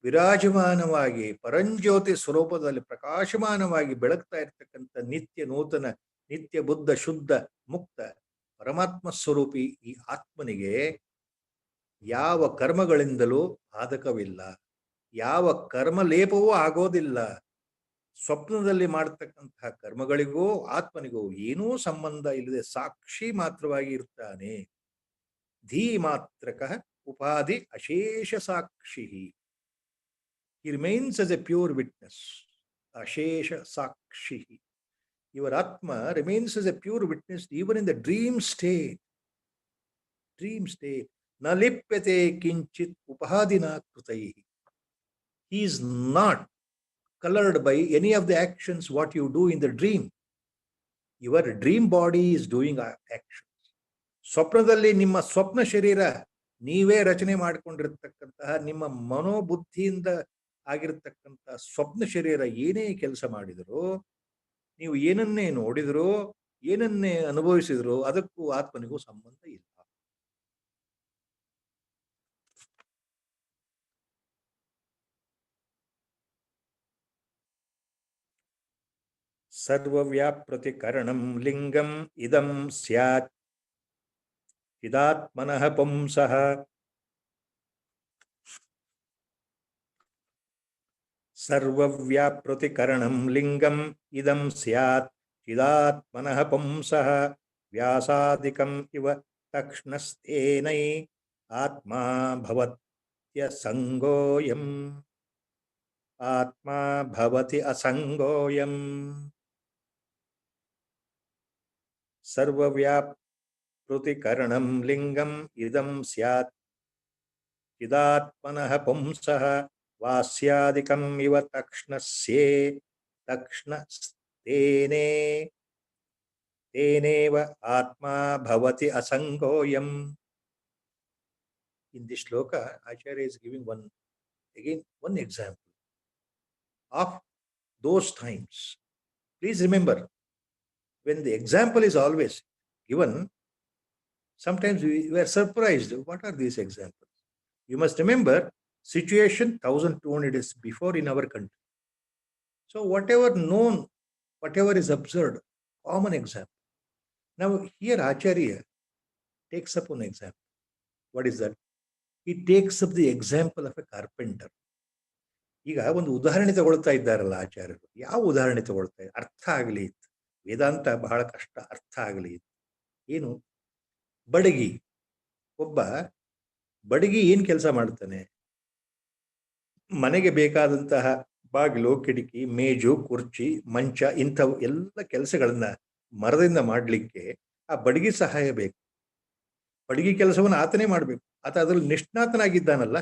ವಿರಾಜಮಾನವಾಗಿ ಪರಂಜ್ಯೋತಿ ಸ್ವರೂಪದಲ್ಲಿ ಪ್ರಕಾಶಮಾನವಾಗಿ ಬೆಳಗ್ತಾ ಇರ್ತಕ್ಕಂಥ ನಿತ್ಯ ನೂತನ ನಿತ್ಯ ಬುದ್ಧ ಶುದ್ಧ ಮುಕ್ತ ಪರಮಾತ್ಮ ಸ್ವರೂಪಿ ಈ ಆತ್ಮನಿಗೆ ಯಾವ ಕರ್ಮಗಳಿಂದಲೂ ಬಾಧಕವಿಲ್ಲ, ಯಾವ ಕರ್ಮ ಲೇಪವೂ ಆಗೋದಿಲ್ಲ. ಸ್ವಪ್ನದಲ್ಲಿ ಮಾಡತಕ್ಕಂತಹ ಕರ್ಮಗಳಿಗೂ ಆತ್ಮನಿಗೂ ಏನೂ ಸಂಬಂಧ ಇಲ್ಲದೆ ಸಾಕ್ಷಿ ಮಾತ್ರವಾಗಿ ಇರ್ತಾನೆ. ಧೀ Matrika upadi ashesha sakshihi. He remains as a pure witness. Ashesha sakshihi. Your Atma remains as a pure witness even in the dream state. Dream state. Na lipyate kinchit upadina krutaihi. He is not colored by any of the actions what you do in the dream. Your dream body is doing actions. ಸ್ವಪ್ನದಲ್ಲಿ ನಿಮ್ಮ ಸ್ವಪ್ನ ಶರೀರ ನೀವೇ ರಚನೆ ಮಾಡಿಕೊಂಡಿರ್ತಕ್ಕಂತಹ ನಿಮ್ಮ ಮನೋಬುದ್ಧಿಯಿಂದ ಆಗಿರತಕ್ಕಂಥ ಸ್ವಪ್ನ ಶರೀರ ಏನೇ ಕೆಲಸ ಮಾಡಿದರೂ, ನೀವು ಏನನ್ನೇ ನೋಡಿದರೂ, ಏನನ್ನೇ ಅನುಭವಿಸಿದರೂ ಅದಕ್ಕೂ ಆತ್ಮನಿಗೂ ಸಂಬಂಧ ಇಲ್ಲ. ಸರ್ವವ್ಯಾಪ್ರತಿಕರಣಂ ಲಿಂಗಂ ಇದಂ ಸ್ಯಾತ್ ಚಿದಾತ್ಮನಃ ಪುಂಸಃ. ಸರ್ವವ್ಯಾಪ್ರತಿಕರಣಂ ಲಿಂಗಂ ಇದಂ ಸ್ಯಾತ್ ಚಿದಾತ್ಮನಃ ಪುಂಸಃ. ವ್ಯಾಸಾದಿಕಂ ಇವ ತಕ್ಷ್ಣಸ್ತೇನೈ ಆತ್ಮಾ ಭವತ್ಯಸಂಗೋಯಂ. ಆತ್ಮಾ ಭವತಿ ಅಸಂಗೋಯಂ. ಸರ್ವವ್ಯಾಪ್ರತಿಕರಣಂ ಲಿಂಗಂ ಇದಂ ಸ್ಯಾತ್ ಚಿದಾತ್ಮನಃ ಪುಂಸಃ. ವಾಸ್ಯಾದಿಕಂ ಇವ ತಕ್ಷ್ಣಸ್ತೇನೇ ತೇನೇವ ಆತ್ಮಾ ಭವತಿ ಅಸಂಗೋಯಂ. In this shloka, Acharya is giving one example of those times. Please remember, when the example is always given, sometimes we are surprised. What are these examples? You must remember, situation 1200 years before in our country. So whatever known, whatever is observed, common example. Now here Acharya takes up an example. What is that? He takes up the example of a carpenter. ಈಗ ಒಂದು ಉದಾಹರಣೆ ತಗೊಳ್ತಾ ಇದ್ದಾರಲ್ಲ ಆಚಾರ್ಯರು. ಯಾವ ಉದಾಹರಣೆ ತಗೊಳ್ತಾ ಇದ್ದಾರೆ? ಅರ್ಥ ಆಗಲಿ, ವೇದಾಂತ ಬಹಳ ಕಷ್ಟ ಅರ್ಥ ಆಗಲಿ. ಏನು? ಬಡಗಿ. ಒಬ್ಬ ಬಡಗಿ ಏನ್ ಕೆಲಸ ಮಾಡ್ತಾನೆ? ಮನೆಗೆ ಬೇಕಾದಂತಹ ಬಾಗಿಲು, ಕಿಟಕಿ, ಮೇಜು, ಕುರ್ಚಿ, ಮಂಚ ಇಂಥವು ಎಲ್ಲ ಕೆಲಸಗಳನ್ನ ಮರದಿಂದ ಮಾಡಲಿಕ್ಕೆ ಆ ಬಡಗಿ ಸಹಾಯ ಬೇಕು. ಬಡಗಿ ಕೆಲಸವನ್ನು ಆತನೇ ಮಾಡಬೇಕು. ಆತ ಅದ್ರಲ್ಲಿ ನಿಷ್ಣಾತನಾಗಿದ್ದಾನಲ್ಲ.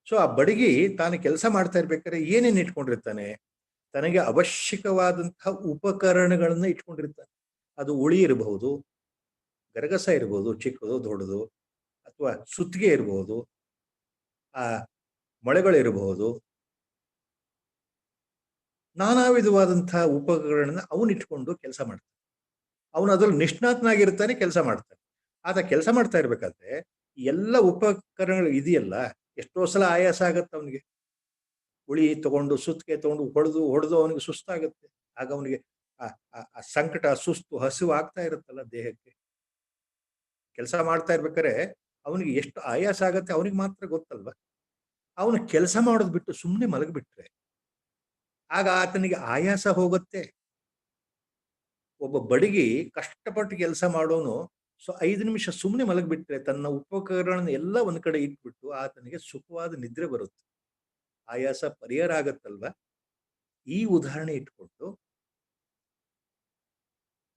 ಸೊ ಆ ಬಡಗಿ ತಾನು ಕೆಲಸ ಮಾಡ್ತಾ ಇರ್ಬೇಕಾದ್ರೆ ಏನೇನು ಇಟ್ಕೊಂಡಿರ್ತಾನೆ? ತನಗೆ ಅವಶ್ಯಕವಾದಂತಹ ಉಪಕರಣಗಳನ್ನ ಇಟ್ಕೊಂಡಿರ್ತಾನೆ. ಅದು ಉಳಿ ಇರಬಹುದು, ಗರಗಸ ಇರಬಹುದು, ಚಿಕ್ಕದು ದೊಡ್ಡದು, ಅಥವಾ ಸುತ್ತಿಗೆ ಇರಬಹುದು, ಆ ಮೊಳೆಗಳಿರಬಹುದು, ನಾನಾ ವಿಧವಾದಂತಹ ಉಪಕರಣನ ಅವನಿಟ್ಕೊಂಡು ಕೆಲಸ ಮಾಡ್ತಾನೆ. ಅವನು ಅದ್ರಲ್ಲಿ ನಿಷ್ಣಾತನಾಗಿರ್ತಾನೆ, ಕೆಲಸ ಮಾಡ್ತಾನೆ. ಆತ ಕೆಲಸ ಮಾಡ್ತಾ ಇರ್ಬೇಕಾದ್ರೆ ಎಲ್ಲ ಉಪಕರಣಗಳು ಇದೆಯಲ್ಲ, ಎಷ್ಟೋ ಸಲ ಆಯಾಸ ಆಗತ್ತೆ ಅವನಿಗೆ. ಉಳಿ ತಗೊಂಡು, ಸುತ್ತಿಗೆ ತಗೊಂಡು ಹೊಡೆದು ಅವನಿಗೆ ಸುಸ್ತಾಗತ್ತೆ. ಆಗ ಅವನಿಗೆ ಆ ಸಂಕಟ, ಸುಸ್ತು, ಹಸಿವು ಆಗ್ತಾ ಇರುತ್ತಲ್ಲ ದೇಹಕ್ಕೆ. ಕೆಲಸ ಮಾಡ್ತಾ ಇರ್ಬೇಕಾದ್ರೆ ಅವನಿಗೆ ಎಷ್ಟು ಆಯಾಸ ಆಗತ್ತೆ ಅವನಿಗೆ ಮಾತ್ರ ಗೊತ್ತಲ್ವ. ಅವನು ಕೆಲಸ ಮಾಡೋದು ಬಿಟ್ಟು ಸುಮ್ಮನೆ ಮಲಗಿಬಿಟ್ರೆ ಆಗ ಆತನಿಗೆ ಆಯಾಸ ಹೋಗುತ್ತೆ. ಒಬ್ಬ ಬಡಗಿ ಕಷ್ಟಪಟ್ಟು ಕೆಲಸ ಮಾಡೋನು 5 ನಿಮಿಷ ಸುಮ್ಮನೆ ಮಲಗಿಬಿಟ್ರೆ ತನ್ನ ಉಪಕರಣ ಎಲ್ಲ ಒಂದ್ ಕಡೆ ಇಟ್ಬಿಟ್ಟು ಆತನಿಗೆ ಸುಖವಾದ ನಿದ್ರೆ ಬರುತ್ತೆ, ಆಯಾಸ ಪರಿಹಾರ ಆಗತ್ತಲ್ವ. ಈ ಉದಾಹರಣೆ ಇಟ್ಕೊಂಡು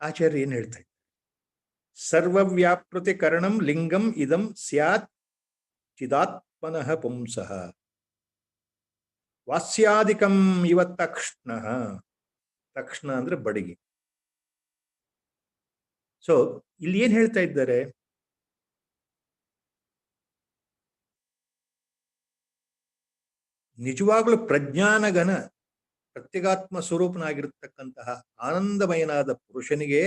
ಆಚಾರ್ಯ ಏನ್ ಹೇಳ್ತಾ ಇದ್ದಾರೆ? ಸರ್ವವ್ಯಾಪ್ರತಿ ಕರಣಂ ಲಿಂಗಂ ಇದಂ ಸ್ಯಾತ್ ಚಿದಾತ್ಮನಃ ಪುಂಸಃ. ವಾಸ್ಯಾದಿಕಂ ಇವ ತಕ್ಷ್ಣ. ತಕ್ಷ್ಣ ಅಂದ್ರೆ ಬಡಗಿ. ಸೊ ಇಲ್ಲಿ ಏನ್ ಹೇಳ್ತಾ ಇದ್ದಾರೆ? ನಿಜವಾಗ್ಲೂ ಪ್ರಜ್ಞಾನಗನ ಪ್ರತ್ಯಗಾತ್ಮ ಸ್ವರೂಪನಾಗಿರ್ತಕ್ಕಂತಹ ಆನಂದಮಯನಾದ ಪುರುಷನಿಗೆ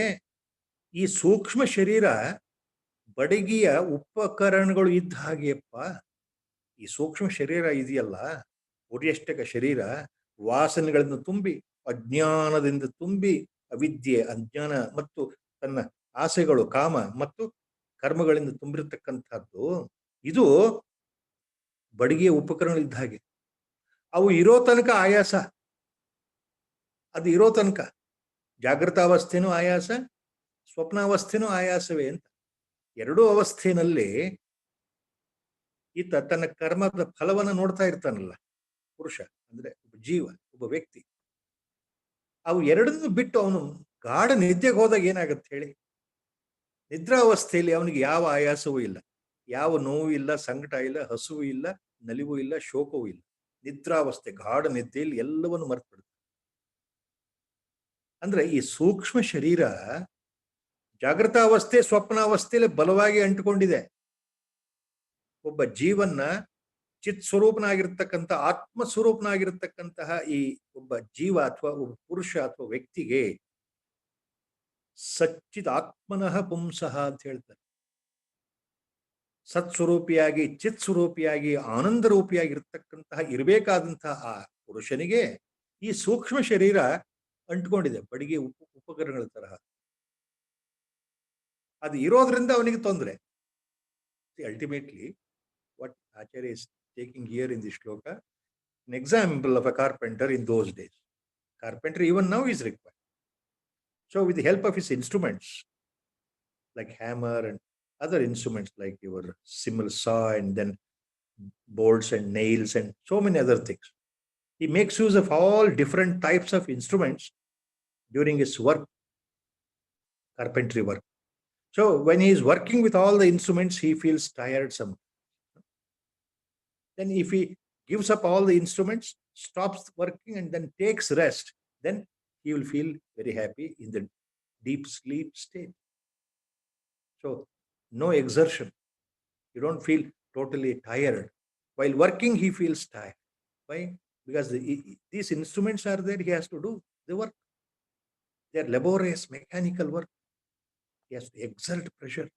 ಈ ಸೂಕ್ಷ್ಮ ಶರೀರ ಬಡಗಿಯ ಉಪಕರಣಗಳು ಇದ್ದ ಹಾಗೆಯಪ್ಪ. ಈ ಸೂಕ್ಷ್ಮ ಶರೀರ ಇದೆಯಲ್ಲ, ಉರ್ಯಷ್ಟಕ ಶರೀರ, ವಾಸನೆಗಳನ್ನು ತುಂಬಿ, ಅಜ್ಞಾನದಿಂದ ತುಂಬಿ, ಅವಿದ್ಯೆ, ಅಜ್ಞಾನ ಮತ್ತು ತನ್ನ ಆಸೆಗಳು, ಕಾಮ ಮತ್ತು ಕರ್ಮಗಳಿಂದ ತುಂಬಿರತಕ್ಕಂಥದ್ದು. ಇದು ಬಡಗಿಯ ಉಪಕರಣ ಇದ್ದ ಹಾಗೆ. ಅವು ಇರೋ ತನಕ ಆಯಾಸ, ಅದು ಇರೋ ತನಕ ಜಾಗೃತಾವಸ್ಥೆನೂ ಆಯಾಸ, ಸ್ವಪ್ನಾವಸ್ಥೆನೂ ಆಯಾಸವೇ ಅಂತ. ಎರಡೂ ಅವಸ್ಥೆಯಲ್ಲಿ ಈತ ತನ್ನ ಕರ್ಮದ ಫಲವನ್ನು ನೋಡ್ತಾ ಇರ್ತಾನಲ್ಲ, ಪುರುಷ ಅಂದ್ರೆ ಒಬ್ಬ ಜೀವ, ಒಬ್ಬ ವ್ಯಕ್ತಿ. ಅವು ಎರಡನ್ನೂ ಬಿಟ್ಟು ಅವನು ಗಾಢ ನಿದ್ದೆಗೆ ಹೋದಾಗ ಏನಾಗುತ್ತೆ ಹೇಳಿ? ನಿದ್ರಾವಸ್ಥೆಯಲ್ಲಿ ಅವನಿಗೆ ಯಾವ ಆಯಾಸವೂ ಇಲ್ಲ, ಯಾವ ನೋವು ಇಲ್ಲ, ಸಂಕಟ ಇಲ್ಲ, ಹಸುವು ಇಲ್ಲ, ನಲಿವು ಇಲ್ಲ, ಶೋಕವೂ ಇಲ್ಲ. ನಿದ್ರಾವಸ್ಥೆ, ಗಾಢ ನಿದ್ದೆಯಲ್ಲಿ ಎಲ್ಲವನ್ನು ಮರೆತುಬಿಡುತ್ತೆ. ಅಂದ್ರೆ ಈ ಸೂಕ್ಷ್ಮ ಶರೀರ ಜಾಗೃತಾವಸ್ಥೆ, ಸ್ವಪ್ನಾವಸ್ಥೆಯಲ್ಲಿ ಬಲವಾಗಿ ಅಂಟುಕೊಂಡಿದೆ. ಒಬ್ಬ ಜೀವನ್ನ ಚಿತ್ ಸ್ವರೂಪನಾಗಿರ್ತಕ್ಕಂಥ, ಆತ್ಮ ಸ್ವರೂಪನಾಗಿರ್ತಕ್ಕಂತಹ ಈ ಒಬ್ಬ ಜೀವ ಅಥವಾ ಒಬ್ಬ ಪುರುಷ ಅಥವಾ ವ್ಯಕ್ತಿಗೆ ಸಚ್ಚಿತ್ ಆತ್ಮನಃ ಪುಂಸಃ ಅಂತ ಹೇಳ್ತಾರೆ. ಸತ್ಸ್ವರೂಪಿಯಾಗಿ, ಚಿತ್ ಸ್ವರೂಪಿಯಾಗಿ, ಆನಂದ ರೂಪಿಯಾಗಿರ್ತಕ್ಕಂತಹ ಇರಬೇಕಾದಂತಹ ಆ ಪುರುಷನಿಗೆ ಈ ಸೂಕ್ಷ್ಮ ಶರೀರ ಅಂಟ್ಕೊಂಡಿದೆ, ಬಡಿಗೆ ಉಪಕರಣಗಳ ತರಹ. ಅದು ಇರೋದ್ರಿಂದ ಅವನಿಗೆ ತೊಂದರೆ. Ultimately what Acharya is taking here in this shloka, an example of a carpenter in those days. Carpenter even now is required. So with the help of his instruments, like hammer and other instruments like your simple saw and then bolts and nails and so many other things, he makes use of all different types of instruments during his work, carpentry work. So when he is working with all the instruments, he feels tired sometimes. Then if he gives up all the instruments, stops working and then takes rest, then he will feel very happy in the deep sleep state. So no exertion. You don't feel totally tired. While working, he feels tired. Why? Because these instruments are there, he has to do the work. They are laborious, mechanical work. He has to exert pressure.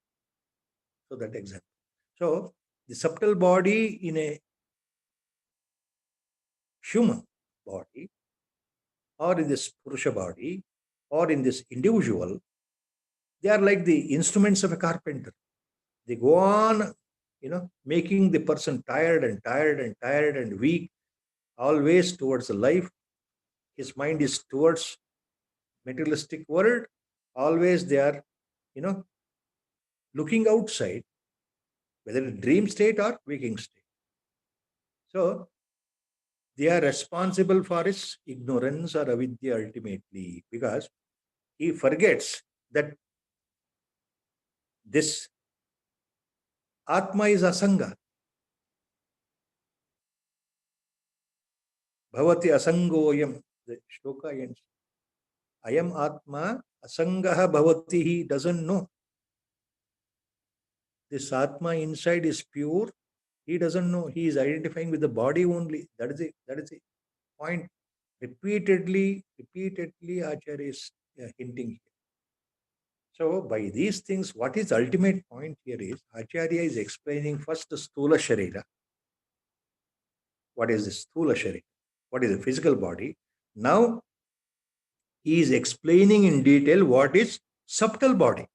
So that example. So the subtle body in a human body, or in this Purusha body, or in this individual, they are like the instruments of a carpenter. They go on, making the person tired and tired and tired and weak, always towards the life. His mind is towards materialistic world. Always they are, looking outside, whether in dream state or waking state. So they are responsible for his ignorance or avidya ultimately, because he forgets that this Atma is asanga. Bhavati asangoyam. The shloka ends. Ayam Atma asangaha bhavati. He doesn't know. This Atma inside is pure. He doesn't know. He is identifying with the body only. That is the point. Repeatedly, Acharya is hinting here. So by these things, what is the ultimate point here is, Acharya is explaining first the Sthula Sharira. What is the Sthula Sharira? What is the physical body? Now he is explaining in detail what is subtle body.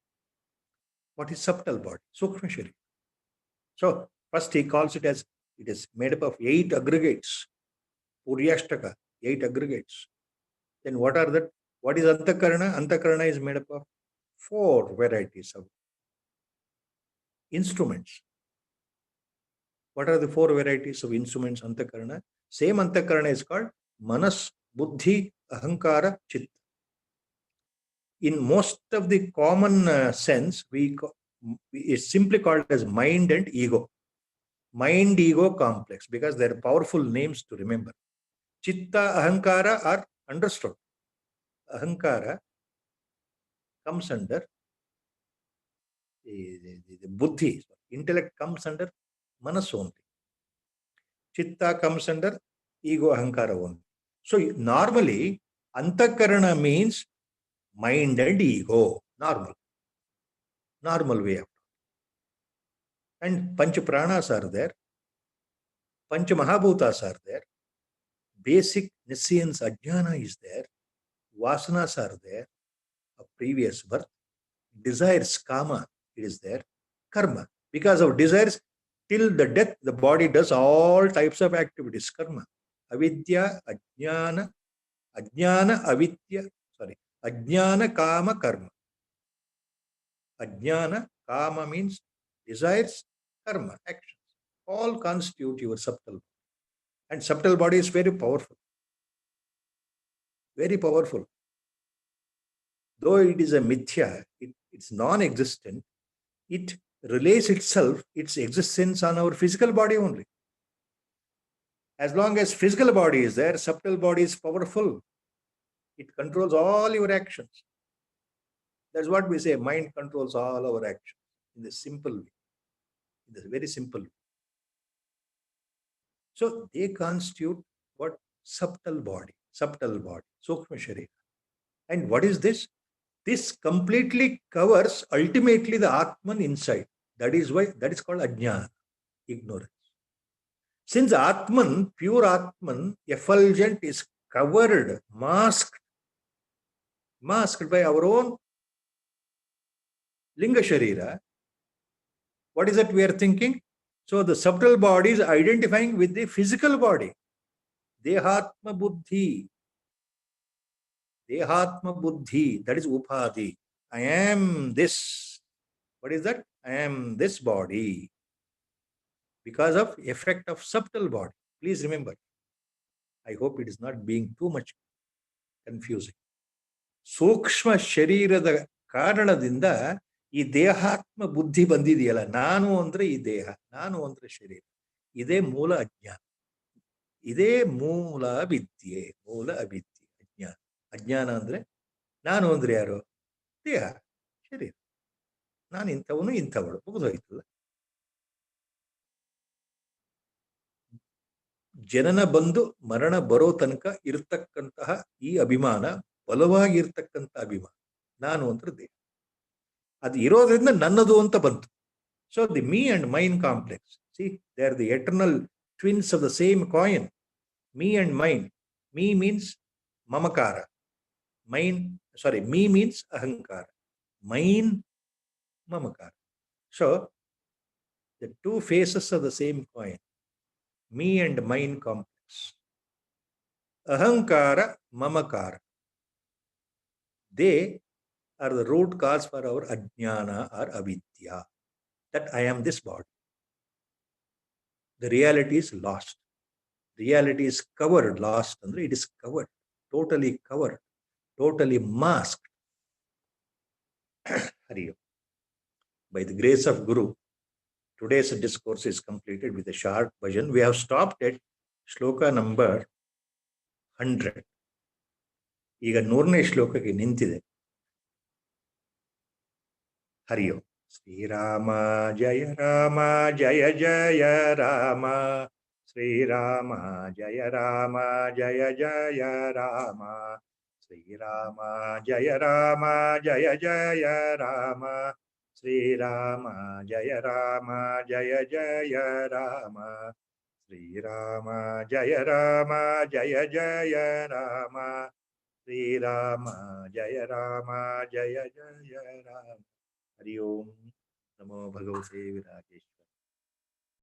What is subtle body? Sukshma Sharira. So first he calls it as, it is made up of 8 aggregates. Puryashtaka, 8 aggregates. Then what are that? What is Antakarana? Antakarana is made up of 4 varieties of instruments. What are the 4 varieties of instruments? Antakarana. Same Antakarana is called Manas, Buddhi, Ahankara, Chitta. In most of the common sense, it's simply called as mind and ego. Mind-ego complex, because they are powerful names to remember. Chitta, Ahankara are understood. Ahankara comes under the Buddhi. Intellect comes under Manas only. Chitta comes under ego, Ahankara only. So normally, Antakarana means mind and ego. Normal way of talking. And Pancha Pranas are there. Pancha Mahabhutas are there. Basic nescience, ajnana is there. Vasanas are there, of previous birth. Desires, kama, it is there. Karma. Because of desires, till the death, the body does all types of activities. Karma. Avidya, ajnana, kama, karma. Ajnana, kama means desires, karma, actions. all constitute your subtle. And subtle body is very powerful. Very powerful. Though it is a mithya, it's non-existent, it relays itself, its existence on our physical body only. As long as physical body is there, subtle body is powerful. It controls all your actions. That's what we say, mind controls all our actions in the simple way, in the very simple way. So they constitute what? Subtle body, Sukshma Sharira. And what is this? This completely covers ultimately the Atman inside. That is why that is called Ajnana, ignorance. Since Atman, pure Atman, effulgent, is covered, masked by our own Linga Sharira, what is that we are thinking? So the subtle body is identifying with the physical body. Dehatma Buddhi. Dehatma Buddhi, that is Upadhi. I am this. What is that? I am this body. Because of effect of subtle body. Please remember. I hope it is not being too much confusing. ಸೂಕ್ಷ್ಮ ಶರೀರದ ಕಾರಣದಿಂದ ಈ ದೇಹಾತ್ಮ ಬುದ್ಧಿ ಬಂದಿದೆಯಲ್ಲ, ನಾನು ಅಂದ್ರೆ ಈ ದೇಹ, ನಾನು ಅಂದ್ರೆ ಶರೀರ, ಇದೇ ಮೂಲ ಅಜ್ಞಾನ, ಇದೇ ಮೂಲ ಅವಿದ್ಯೆ, ಅಜ್ಞಾನ. ಅಜ್ಞಾನ ಅಂದ್ರೆ ನಾನು ಅಂದ್ರೆ ಯಾರು? ದೇಹ, ಶರೀರ. ನಾನು ಇಂಥವನು ಇಂಥವಳು, ಮುಗಿದೋಯ್ತಲ್ಲ. ಜನನ ಬಂದು ಮರಣ ಬರೋ ತನಕ ಇರತಕ್ಕಂತಹ ಈ ಅಭಿಮಾನ, ಬಲವಾಗಿರ್ತಕ್ಕಂಥ ಅಭಿಮಾನ, ನಾನು ಅಂದ್ರೆ ದೇಹ. ಅದು ಇರೋದ್ರಿಂದ ನನ್ನದು ಅಂತ ಬಂತು. So the me and mine complex, see they are the eternal twins of the same coin. Me and mine. Me means mamakara, me means ahamkara, mine mamakara. So the two faces of the same coin, me and mine complex. Ahankara, mamakara. They are the root cause for our ajnana or avidya. That I am this body. The reality is lost. Reality is covered, lost. And it is covered, totally masked. By the grace of Guru, today's discourse is completed with a short bhajan. We have stopped at shloka number 100. ಈಗ 100ನೇ ಶ್ಲೋಕಕ್ಕೆ ನಿಂತಿದೆ. ಹರಿಯೋ. ಶ್ರೀರಾಮ ಜಯ ರಾಮ ಜಯ ಜಯ ರಾಮ, ಶ್ರೀರಾಮ ಜಯ ರಾಮ ಜಯ ಜಯ ರಾಮ, ಶ್ರೀರಾಮ ಜಯ ರಾಮ ಜಯ ಜಯ ರಾಮ, ಶ್ರೀರಾಮ ಜಯ ರಾಮ ಜಯ ಜಯ ರಾಮ, ಶ್ರೀರಾಮ ಜಯ ರಾಮ ಜಯ ಜಯ ರಾಮ, ಶ್ರೀರಾಮ ಜಯ ರಾಮ ಜಯ ಜಯ ರಾಮ. ಹರಿ ಓಂ ನಮೋ ಭಗವತೆ ವಿರಾಜೇಶ್ವರ.